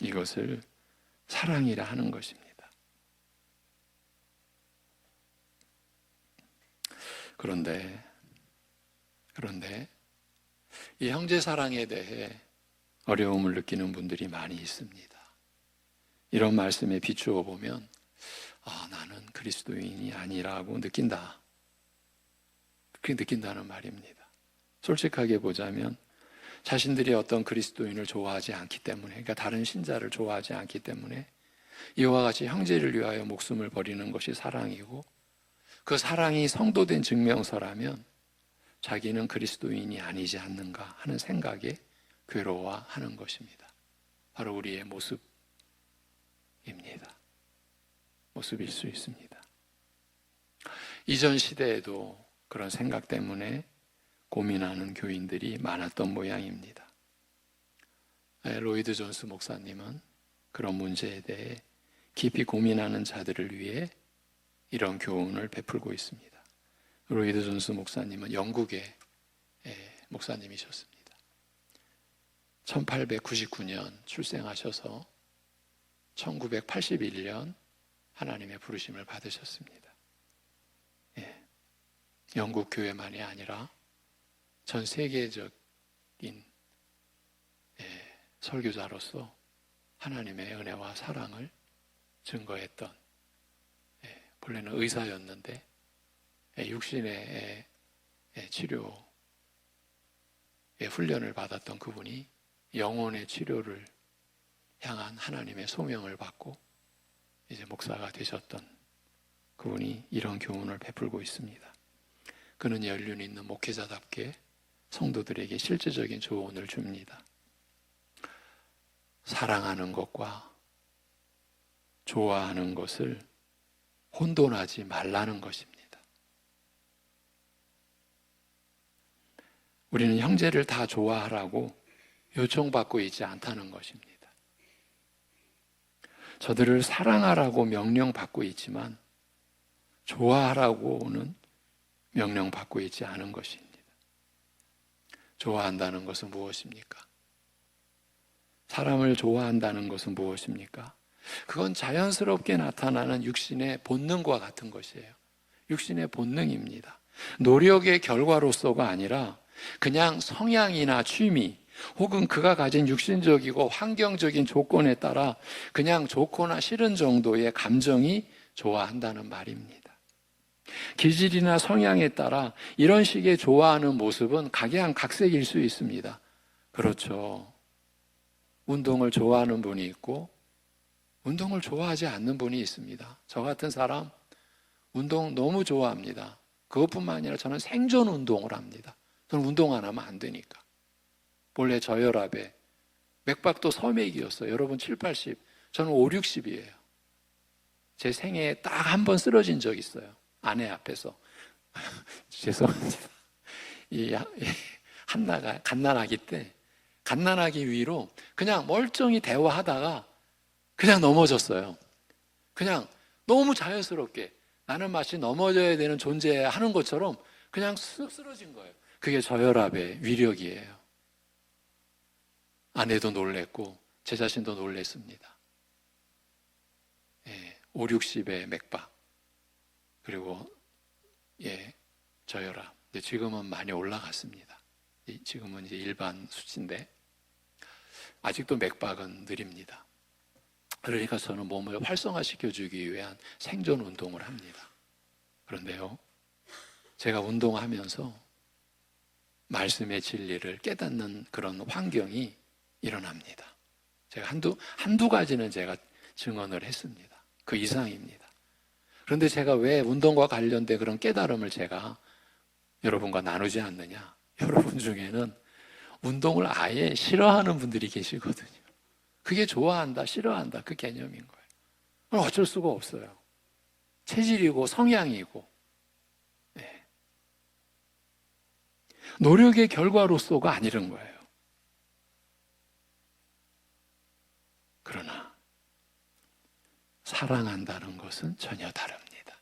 이것을 사랑이라 하는 것입니다. 그런데 이 형제 사랑에 대해 어려움을 느끼는 분들이 많이 있습니다. 이런 말씀에 비추어 보면 나는 그리스도인이 아니라고 느낀다. 그렇게 느낀다는 말입니다. 솔직하게 보자면 자신들이 어떤 그리스도인을 좋아하지 않기 때문에, 그러니까 다른 신자를 좋아하지 않기 때문에 이와 같이 형제를 위하여 목숨을 버리는 것이 사랑이고, 그 사랑이 성도된 증명서라면 자기는 그리스도인이 아니지 않는가 하는 생각에 괴로워하는 것입니다. 바로 우리의 모습입니다. 모습일 수 있습니다. 이전 시대에도 그런 생각 때문에 고민하는 교인들이 많았던 모양입니다. 로이드 존스 목사님은 그런 문제에 대해 깊이 고민하는 자들을 위해 이런 교훈을 베풀고 있습니다. 로이드 존스 목사님은 영국의 목사님이셨습니다. 1899년 출생하셔서 1981년 하나님의 부르심을 받으셨습니다. 영국 교회만이 아니라 전 세계적인 설교자로서 하나님의 은혜와 사랑을 증거했던, 본래는 의사였는데 육신의 치료에 훈련을 받았던 그분이 영혼의 치료를 향한 하나님의 소명을 받고 이제 목사가 되셨던 그분이 이런 교훈을 베풀고 있습니다. 그는 연륜 있는 목회자답게 성도들에게 실제적인 조언을 줍니다. 사랑하는 것과 좋아하는 것을 혼돈하지 말라는 것입니다. 우리는 형제를 다 좋아하라고 요청받고 있지 않다는 것입니다. 저들을 사랑하라고 명령받고 있지만 좋아하라고는 명령받고 있지 않은 것입니다. 좋아한다는 것은 무엇입니까? 사람을 좋아한다는 것은 무엇입니까? 그건 자연스럽게 나타나는 육신의 본능과 같은 것이에요. 육신의 본능입니다. 노력의 결과로서가 아니라 그냥 성향이나 취미 혹은 그가 가진 육신적이고 환경적인 조건에 따라 그냥 좋거나 싫은 정도의 감정이 좋아한다는 말입니다. 기질이나 성향에 따라 이런 식의 좋아하는 모습은 각양각색일 수 있습니다. 그렇죠. 운동을 좋아하는 분이 있고 운동을 좋아하지 않는 분이 있습니다. 저 같은 사람 운동 너무 좋아합니다. 그것뿐만 아니라 저는 생존 운동을 합니다. 저는 운동 안 하면 안 되니까. 본래 저혈압에 맥박도 서맥이었어요. 여러분 7, 80, 저는 5, 60이에요. 제 생애에 딱 한 번 쓰러진 적 있어요. 아내 앞에서. 죄송합니다. 한나가 갓난아기 때 갓난아기 위로 그냥 멀쩡히 대화하다가 그냥 넘어졌어요. 그냥 너무 자연스럽게 나는 마치 넘어져야 되는 존재 하는 것처럼 그냥 쓱 쓰러진 거예요. 그게 저혈압의 위력이에요. 아내도 놀랬고 제 자신도 놀랬습니다. 5, 60의 맥박 그리고 저혈압. 지금은 많이 올라갔습니다. 지금은 이제 일반 수치인데 아직도 맥박은 느립니다. 그러니까 저는 몸을 활성화시켜주기 위한 생존 운동을 합니다. 그런데요, 제가 운동하면서 말씀의 진리를 깨닫는 그런 환경이 일어납니다. 제가 한두 가지는 제가 증언을 했습니다. 그 이상입니다. 그런데 제가 왜 운동과 관련된 그런 깨달음을 제가 여러분과 나누지 않느냐? 여러분 중에는 운동을 아예 싫어하는 분들이 계시거든요. 그게 좋아한다, 싫어한다 그 개념인 거예요. 그럼 어쩔 수가 없어요. 체질이고 성향이고 노력의 결과로서가 아니란 거예요. 그러나 사랑한다는 것은 전혀 다릅니다.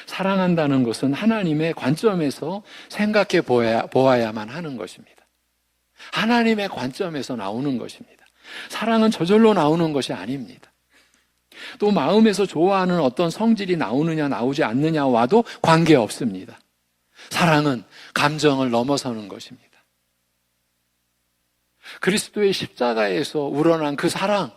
사랑한다는 것은 하나님의 관점에서 생각해 보아야만 하는 것입니다. 하나님의 관점에서 나오는 것입니다. 사랑은 저절로 나오는 것이 아닙니다. 또 마음에서 좋아하는 어떤 성질이 나오느냐 나오지 않느냐와도 관계없습니다. 사랑은 감정을 넘어서는 것입니다. 그리스도의 십자가에서 우러난 그 사랑,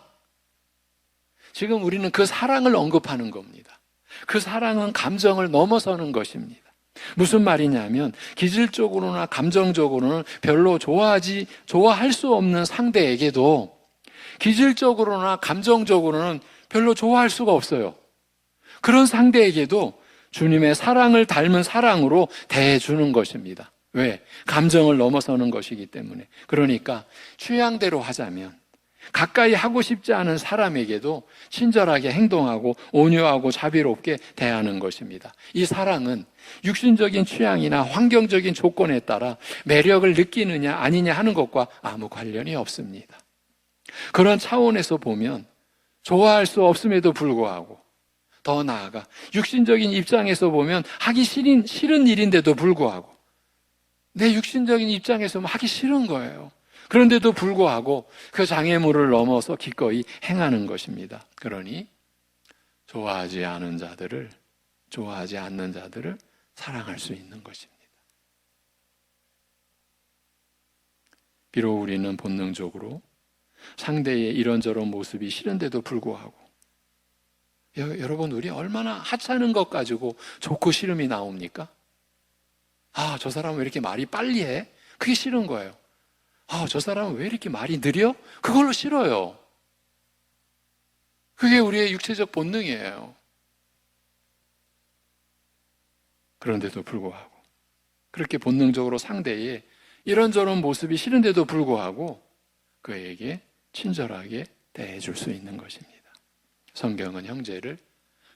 지금 우리는 그 사랑을 언급하는 겁니다. 그 사랑은 감정을 넘어서는 것입니다. 무슨 말이냐면 기질적으로나 감정적으로는 별로 좋아할 수 없는 상대에게도 기질적으로나 감정적으로는 별로 좋아할 수가 없어요. 그런 상대에게도 주님의 사랑을 닮은 사랑으로 대해주는 것입니다. 왜? 감정을 넘어서는 것이기 때문에. 그러니까 취향대로 하자면 가까이 하고 싶지 않은 사람에게도 친절하게 행동하고 온유하고 자비롭게 대하는 것입니다. 이 사랑은 육신적인 취향이나 환경적인 조건에 따라 매력을 느끼느냐 아니냐 하는 것과 아무 관련이 없습니다. 그런 차원에서 보면 좋아할 수 없음에도 불구하고, 더 나아가 육신적인 입장에서 보면 하기 싫은 일인데도 불구하고, 내 육신적인 입장에서 하기 싫은 거예요. 그런데도 불구하고 그 장애물을 넘어서 기꺼이 행하는 것입니다. 그러니 좋아하지 않는 자들을 사랑할 수 있는 것입니다. 비록 우리는 본능적으로 상대의 이런저런 모습이 싫은데도 불구하고, 여러분, 우리 얼마나 하찮은 것 가지고 좋고 싫음이 나옵니까? 아, 저 사람은 왜 이렇게 말이 빨리 해? 그게 싫은 거예요. 아, 저 사람은 왜 이렇게 말이 느려? 그걸로 싫어요. 그게 우리의 육체적 본능이에요. 그런데도 불구하고, 그렇게 본능적으로 상대의 이런저런 모습이 싫은데도 불구하고 그에게 친절하게 대해줄 수 있는 것입니다. 성경은 형제를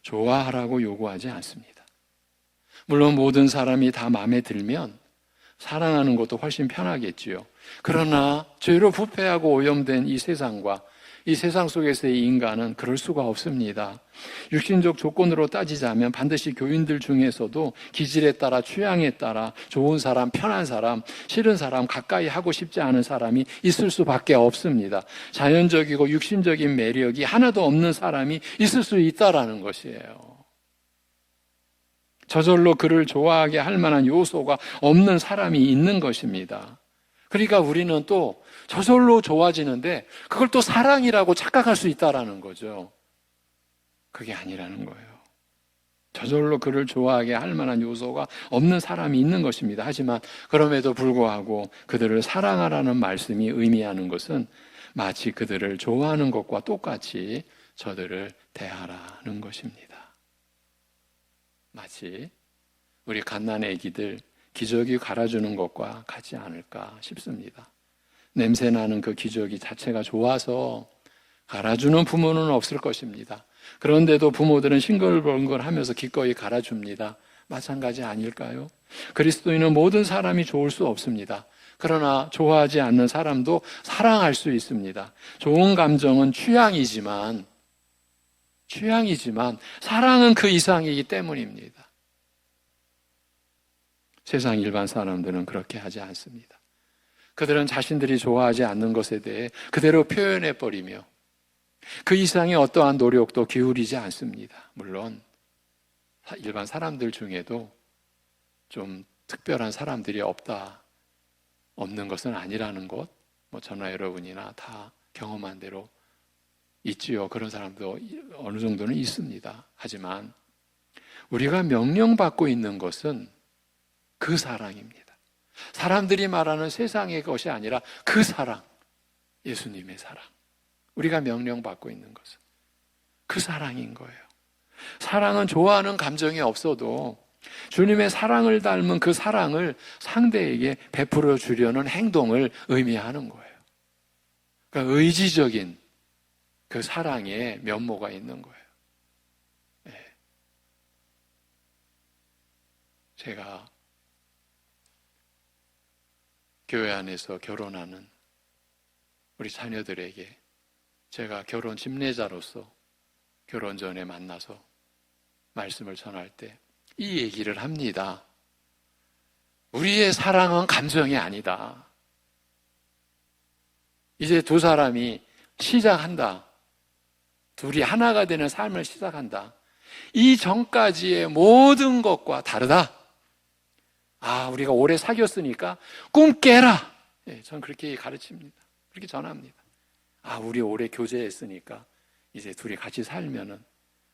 좋아하라고 요구하지 않습니다. 물론 모든 사람이 다 마음에 들면 사랑하는 것도 훨씬 편하겠지요. 그러나 죄로 부패하고 오염된 이 세상과 이 세상 속에서의 인간은 그럴 수가 없습니다. 육신적 조건으로 따지자면 반드시 교인들 중에서도 기질에 따라, 취향에 따라 좋은 사람, 편한 사람, 싫은 사람, 가까이 하고 싶지 않은 사람이 있을 수밖에 없습니다. 자연적이고 육신적인 매력이 하나도 없는 사람이 있을 수 있다라는 것이에요. 저절로 그를 좋아하게 할 만한 요소가 없는 사람이 있는 것입니다. 그러니까 우리는 또 저절로 좋아지는데 그걸 또 사랑이라고 착각할 수 있다라는 거죠. 그게 아니라는 거예요. 저절로 그를 좋아하게 할 만한 요소가 없는 사람이 있는 것입니다. 하지만 그럼에도 불구하고 그들을 사랑하라는 말씀이 의미하는 것은 마치 그들을 좋아하는 것과 똑같이 저들을 대하라는 것입니다. 마치 우리 갓난 아기들 기저귀 갈아주는 것과 같지 않을까 싶습니다. 냄새나는 그 기저귀 자체가 좋아서 갈아주는 부모는 없을 것입니다. 그런데도 부모들은 싱글벙글하면서 기꺼이 갈아줍니다. 마찬가지 아닐까요? 그리스도인은 모든 사람이 좋을 수 없습니다. 그러나 좋아하지 않는 사람도 사랑할 수 있습니다. 좋은 감정은 취향이지만 사랑은 그 이상이기 때문입니다. 세상 일반 사람들은 그렇게 하지 않습니다. 그들은 자신들이 좋아하지 않는 것에 대해 그대로 표현해버리며 그 이상의 어떠한 노력도 기울이지 않습니다. 물론 일반 사람들 중에도 좀 특별한 사람들이 없는 것은 아니라는 것, 저나 여러분이나 다 경험한 대로 있지요. 그런 사람도 어느 정도는 있습니다. 하지만 우리가 명령받고 있는 것은 그 사랑입니다. 사람들이 말하는 세상의 것이 아니라 그 사랑, 예수님의 사랑. 우리가 명령받고 있는 것은 그 사랑인 거예요. 사랑은 좋아하는 감정이 없어도 주님의 사랑을 닮은 그 사랑을 상대에게 베풀어 주려는 행동을 의미하는 거예요. 그러니까 의지적인 그 사랑에 면모가 있는 거예요. 네. 제가 교회 안에서 결혼하는 우리 자녀들에게 제가 결혼 집례자로서 결혼 전에 만나서 말씀을 전할 때 이 얘기를 합니다. 우리의 사랑은 감정이 아니다. 이제 두 사람이 시작한다. 둘이 하나가 되는 삶을 시작한다. 이 전까지의 모든 것과 다르다. 우리가 오래 사귀었으니까 꿈 깨라. 전 그렇게 가르칩니다. 그렇게 전합니다. 우리 오래 교제했으니까 이제 둘이 같이 살면은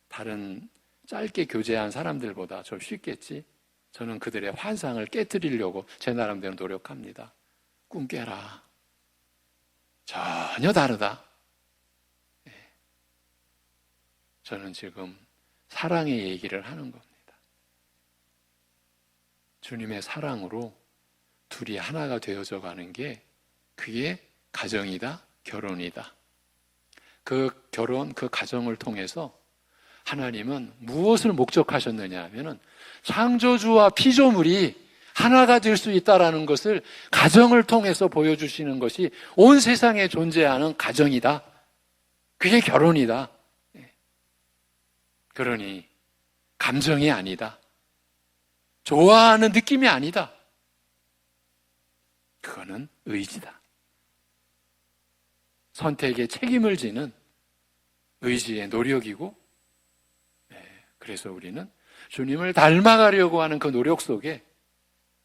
다른 짧게 교제한 사람들보다 좀 쉽겠지. 저는 그들의 환상을 깨트리려고 제 나름대로 노력합니다. 꿈 깨라. 전혀 다르다. 저는 지금 사랑의 얘기를 하는 겁니다. 주님의 사랑으로 둘이 하나가 되어져 가는 게 그게 가정이다, 결혼이다. 그 결혼, 그 가정을 통해서 하나님은 무엇을 목적하셨느냐 하면은 창조주와 피조물이 하나가 될 수 있다라는 것을 가정을 통해서 보여주시는 것이 온 세상에 존재하는 가정이다. 그게 결혼이다. 그러니 감정이 아니다. 좋아하는 느낌이 아니다. 그거는 의지다. 선택에 책임을 지는 의지의 노력이고, 그래서 우리는 주님을 닮아가려고 하는 그 노력 속에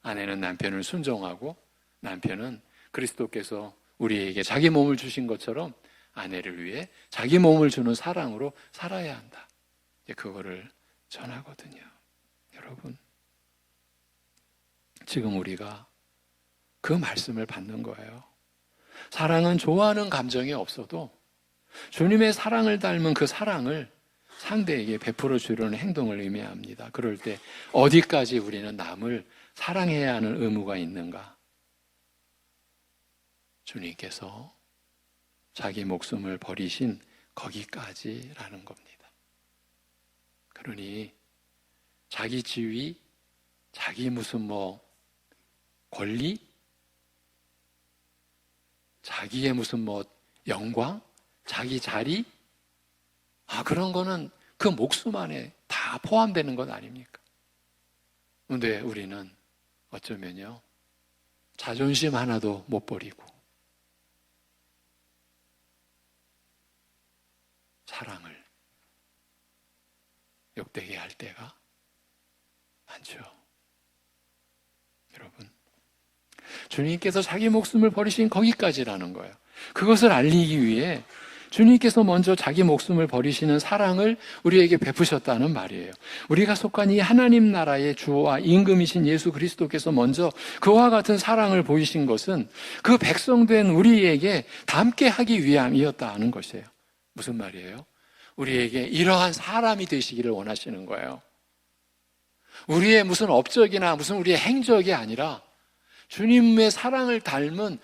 아내는 남편을 순종하고 남편은 그리스도께서 우리에게 자기 몸을 주신 것처럼 아내를 위해 자기 몸을 주는 사랑으로 살아야 한다. 그거를 전하거든요. 여러분, 지금 우리가 그 말씀을 받는 거예요. 사랑은 좋아하는 감정이 없어도 주님의 사랑을 닮은 그 사랑을 상대에게 베풀어 주려는 행동을 의미합니다. 그럴 때 어디까지 우리는 남을 사랑해야 하는 의무가 있는가? 주님께서 자기 목숨을 버리신 거기까지라는 겁니다. 그러니 자기 지위, 자기 무슨 권리, 자기의 무슨 영광, 자기 자리, 그런 거는 그 목숨 안에 다 포함되는 것 아닙니까? 그런데 우리는 어쩌면요, 자존심 하나도 못 버리고 사랑을 욕되게 할 때가 많죠. 여러분, 주님께서 자기 목숨을 버리신 거기까지라는 거예요. 그것을 알리기 위해 주님께서 먼저 자기 목숨을 버리시는 사랑을 우리에게 베푸셨다는 말이에요. 우리가 속한 이 하나님 나라의 주와 임금이신 예수 그리스도께서 먼저 그와 같은 사랑을 보이신 것은 그 백성된 우리에게 닮게 하기 위함이었다는 것이에요. 무슨 말이에요? 우리에게 이러한 사람이 되시기를 원하시는 거예요. 우리의 무슨 업적이나 무슨 우리의 행적이 아니라 주님의 사랑을 닮은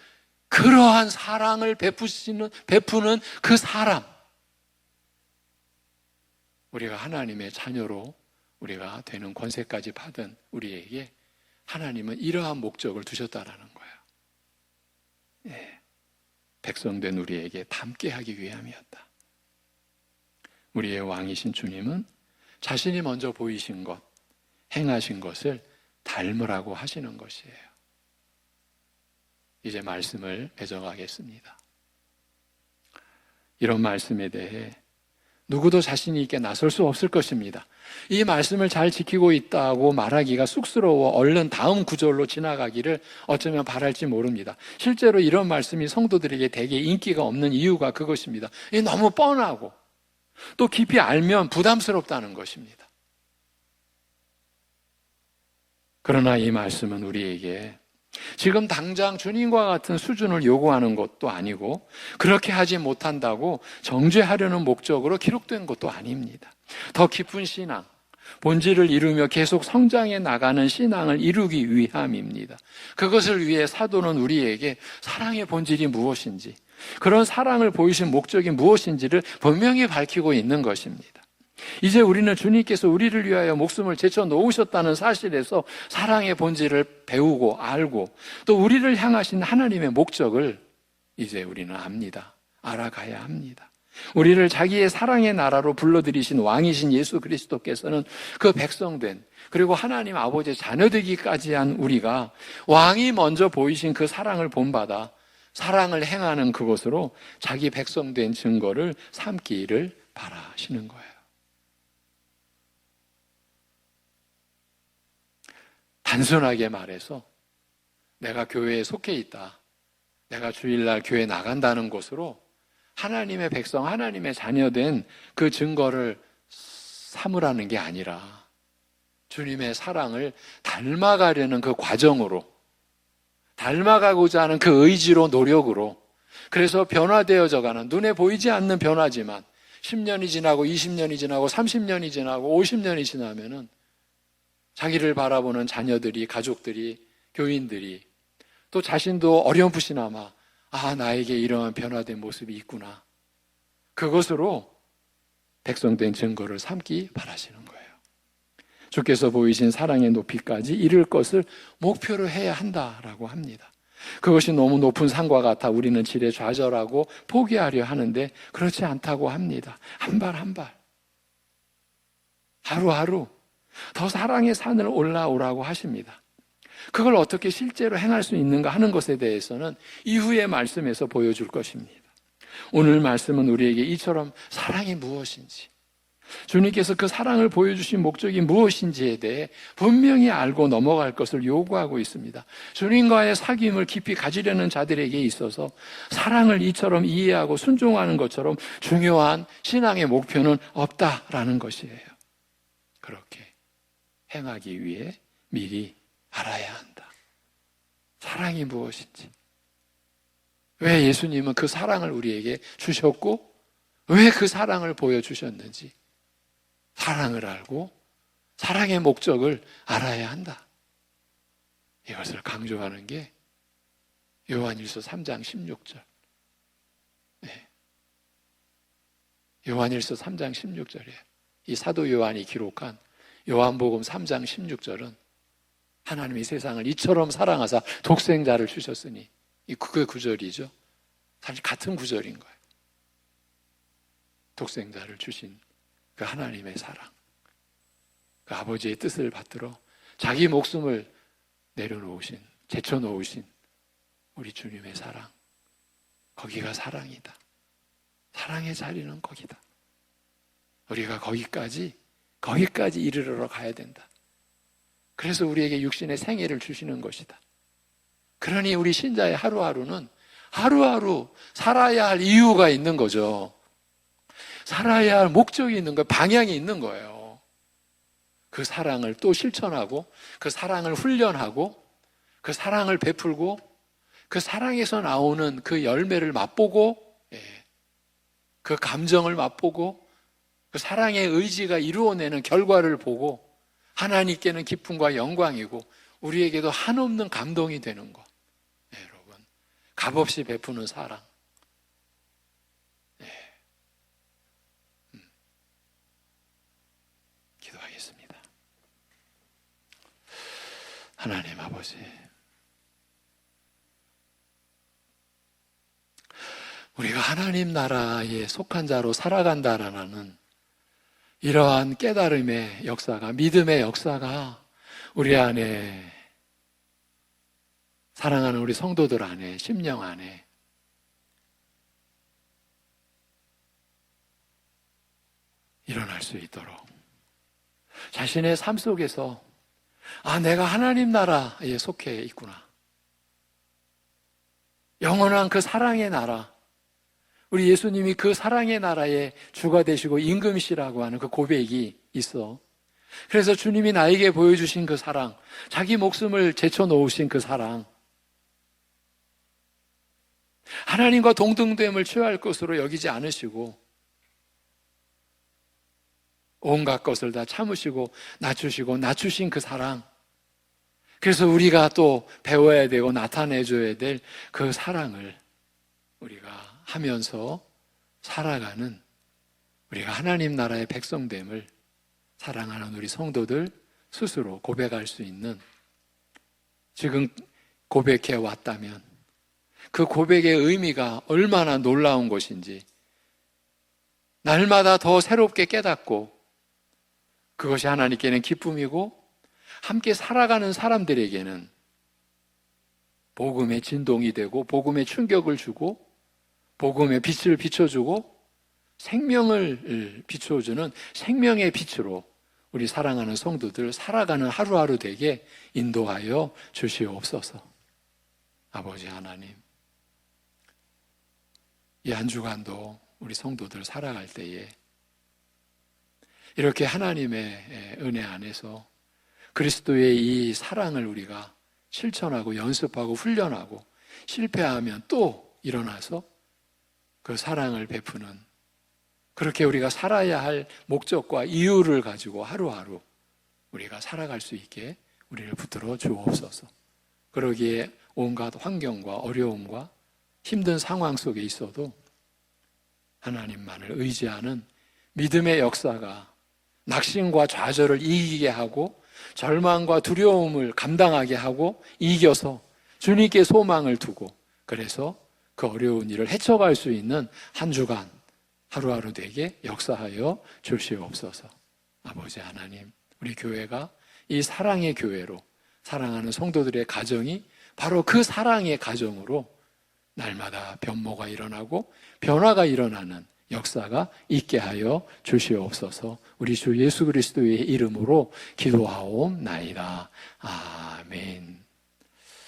그러한 사랑을 베푸는 그 사람. 우리가 하나님의 자녀로 우리가 되는 권세까지 받은 우리에게 하나님은 이러한 목적을 두셨다라는 거예요. 백성된 우리에게 닮게 하기 위함이었다. 우리의 왕이신 주님은 자신이 먼저 보이신 것, 행하신 것을 닮으라고 하시는 것이에요. 이제 말씀을 맺어가겠습니다. 이런 말씀에 대해 누구도 자신 있게 나설 수 없을 것입니다. 이 말씀을 잘 지키고 있다고 말하기가 쑥스러워 얼른 다음 구절로 지나가기를 어쩌면 바랄지 모릅니다. 실제로 이런 말씀이 성도들에게 되게 인기가 없는 이유가 그것입니다. 이게 너무 뻔하고 또 깊이 알면 부담스럽다는 것입니다. 그러나 이 말씀은 우리에게 지금 당장 주님과 같은 수준을 요구하는 것도 아니고 그렇게 하지 못한다고 정죄하려는 목적으로 기록된 것도 아닙니다. 더 깊은 신앙, 본질을 이루며 계속 성장해 나가는 신앙을 이루기 위함입니다. 그것을 위해 사도는 우리에게 사랑의 본질이 무엇인지, 그런 사랑을 보이신 목적이 무엇인지를 분명히 밝히고 있는 것입니다. 이제 우리는 주님께서 우리를 위하여 목숨을 제쳐 놓으셨다는 사실에서 사랑의 본질을 배우고 알고 또 우리를 향하신 하나님의 목적을 이제 우리는 압니다. 알아가야 합니다. 우리를 자기의 사랑의 나라로 불러들이신 왕이신 예수 그리스도께서는 그 백성된, 그리고 하나님 아버지의 자녀되기까지 한 우리가 왕이 먼저 보이신 그 사랑을 본받아 사랑을 행하는 그것으로 자기 백성된 증거를 삼기를 바라시는 거예요. 단순하게 말해서 내가 교회에 속해 있다, 내가 주일날 교회 나간다는 것으로 하나님의 백성, 하나님의 자녀된 그 증거를 삼으라는 게 아니라 주님의 사랑을 닮아가려는 그 과정으로, 닮아가고자 하는 그 의지로, 노력으로, 그래서 변화되어져 가는, 눈에 보이지 않는 변화지만 10년이 지나고 20년이 지나고 30년이 지나고 50년이 지나면은 자기를 바라보는 자녀들이, 가족들이, 교인들이, 또 자신도 어렴풋이나마 나에게 이러한 변화된 모습이 있구나, 그것으로 백성된 증거를 삼기 바라시는 거예요. 주께서 보이신 사랑의 높이까지 이를 것을 목표로 해야 한다라고 합니다. 그것이 너무 높은 산과 같아 우리는 지레 좌절하고 포기하려 하는데 그렇지 않다고 합니다. 한 발 한 발, 하루하루 더 사랑의 산을 올라오라고 하십니다. 그걸 어떻게 실제로 행할 수 있는가 하는 것에 대해서는 이후의 말씀에서 보여줄 것입니다. 오늘 말씀은 우리에게 이처럼 사랑이 무엇인지, 주님께서 그 사랑을 보여주신 목적이 무엇인지에 대해 분명히 알고 넘어갈 것을 요구하고 있습니다. 주님과의 사귐을 깊이 가지려는 자들에게 있어서 사랑을 이처럼 이해하고 순종하는 것처럼 중요한 신앙의 목표는 없다라는 것이에요. 그렇게 행하기 위해 미리 알아야 한다. 사랑이 무엇인지, 왜 예수님은 그 사랑을 우리에게 주셨고 왜 그 사랑을 보여주셨는지, 사랑을 알고 사랑의 목적을 알아야 한다. 이것을 강조하는 게 요한일서 3장 16절. 요한일서 3장 16절이에요. 이 사도 요한이 기록한 요한복음 3장 16절은 하나님이 세상을 이처럼 사랑하사 독생자를 주셨으니, 그 구절이죠. 사실 같은 구절인 거예요. 독생자를 주신 그 하나님의 사랑, 그 아버지의 뜻을 받들어 자기 목숨을 내려놓으신, 제쳐놓으신 우리 주님의 사랑, 거기가 사랑이다. 사랑의 자리는 거기다. 우리가 거기까지 이르러 가야 된다. 그래서 우리에게 육신의 생애를 주시는 것이다. 그러니 우리 신자의 하루하루는 하루하루 살아야 할 이유가 있는 거죠. 살아야 할 목적이 있는 거예요. 방향이 있는 거예요. 그 사랑을 또 실천하고, 그 사랑을 훈련하고, 그 사랑을 베풀고, 그 사랑에서 나오는 그 열매를 맛보고, 그 감정을 맛보고, 그 사랑의 의지가 이루어내는 결과를 보고 하나님께는 기쁨과 영광이고 우리에게도 한없는 감동이 되는 것. 여러분, 값없이 베푸는 사랑. 기도하겠습니다. 하나님 아버지, 우리가 하나님 나라에 속한 자로 살아간다라는 이러한 깨달음의 역사가, 믿음의 역사가 우리 안에, 사랑하는 우리 성도들 안에, 심령 안에 일어날 수 있도록 자신의 삶 속에서 내가 하나님 나라에 속해 있구나, 영원한 그 사랑의 나라, 우리 예수님이 그 사랑의 나라의 주가 되시고 임금이시라고 하는 그 고백이 있어. 그래서 주님이 나에게 보여주신 그 사랑, 자기 목숨을 제쳐놓으신 그 사랑, 하나님과 동등됨을 취할 것으로 여기지 않으시고 온갖 것을 다 참으시고 낮추신 그 사랑, 그래서 우리가 또 배워야 되고 나타내줘야 될 그 사랑을 우리가 하면서 살아가는, 우리가 하나님 나라의 백성됨을 사랑하는 우리 성도들 스스로 고백할 수 있는, 지금 고백해 왔다면 그 고백의 의미가 얼마나 놀라운 것인지 날마다 더 새롭게 깨닫고 그것이 하나님께는 기쁨이고 함께 살아가는 사람들에게는 복음의 진동이 되고 복음의 충격을 주고 복음의 빛을 비춰주고 생명을 비춰주는 생명의 빛으로 우리 사랑하는 성도들 살아가는 하루하루 되게 인도하여 주시옵소서. 아버지 하나님, 이 한 주간도 우리 성도들 살아갈 때에 이렇게 하나님의 은혜 안에서 그리스도의 이 사랑을 우리가 실천하고 연습하고 훈련하고 실패하면 또 일어나서 그 사랑을 베푸는, 그렇게 우리가 살아야 할 목적과 이유를 가지고 하루하루 우리가 살아갈 수 있게 우리를 붙들어 주옵소서. 그러기에 온갖 환경과 어려움과 힘든 상황 속에 있어도 하나님만을 의지하는 믿음의 역사가 낙심과 좌절을 이기게 하고 절망과 두려움을 감당하게 하고 이겨서 주님께 소망을 두고, 그래서 그 어려운 일을 헤쳐갈 수 있는 한 주간 하루하루 되게 역사하여 주시옵소서. 아버지 하나님, 우리 교회가 이 사랑의 교회로, 사랑하는 성도들의 가정이 바로 그 사랑의 가정으로 날마다 변모가 일어나고 변화가 일어나는 역사가 있게 하여 주시옵소서. 우리 주 예수 그리스도의 이름으로 기도하옵나이다. 아멘.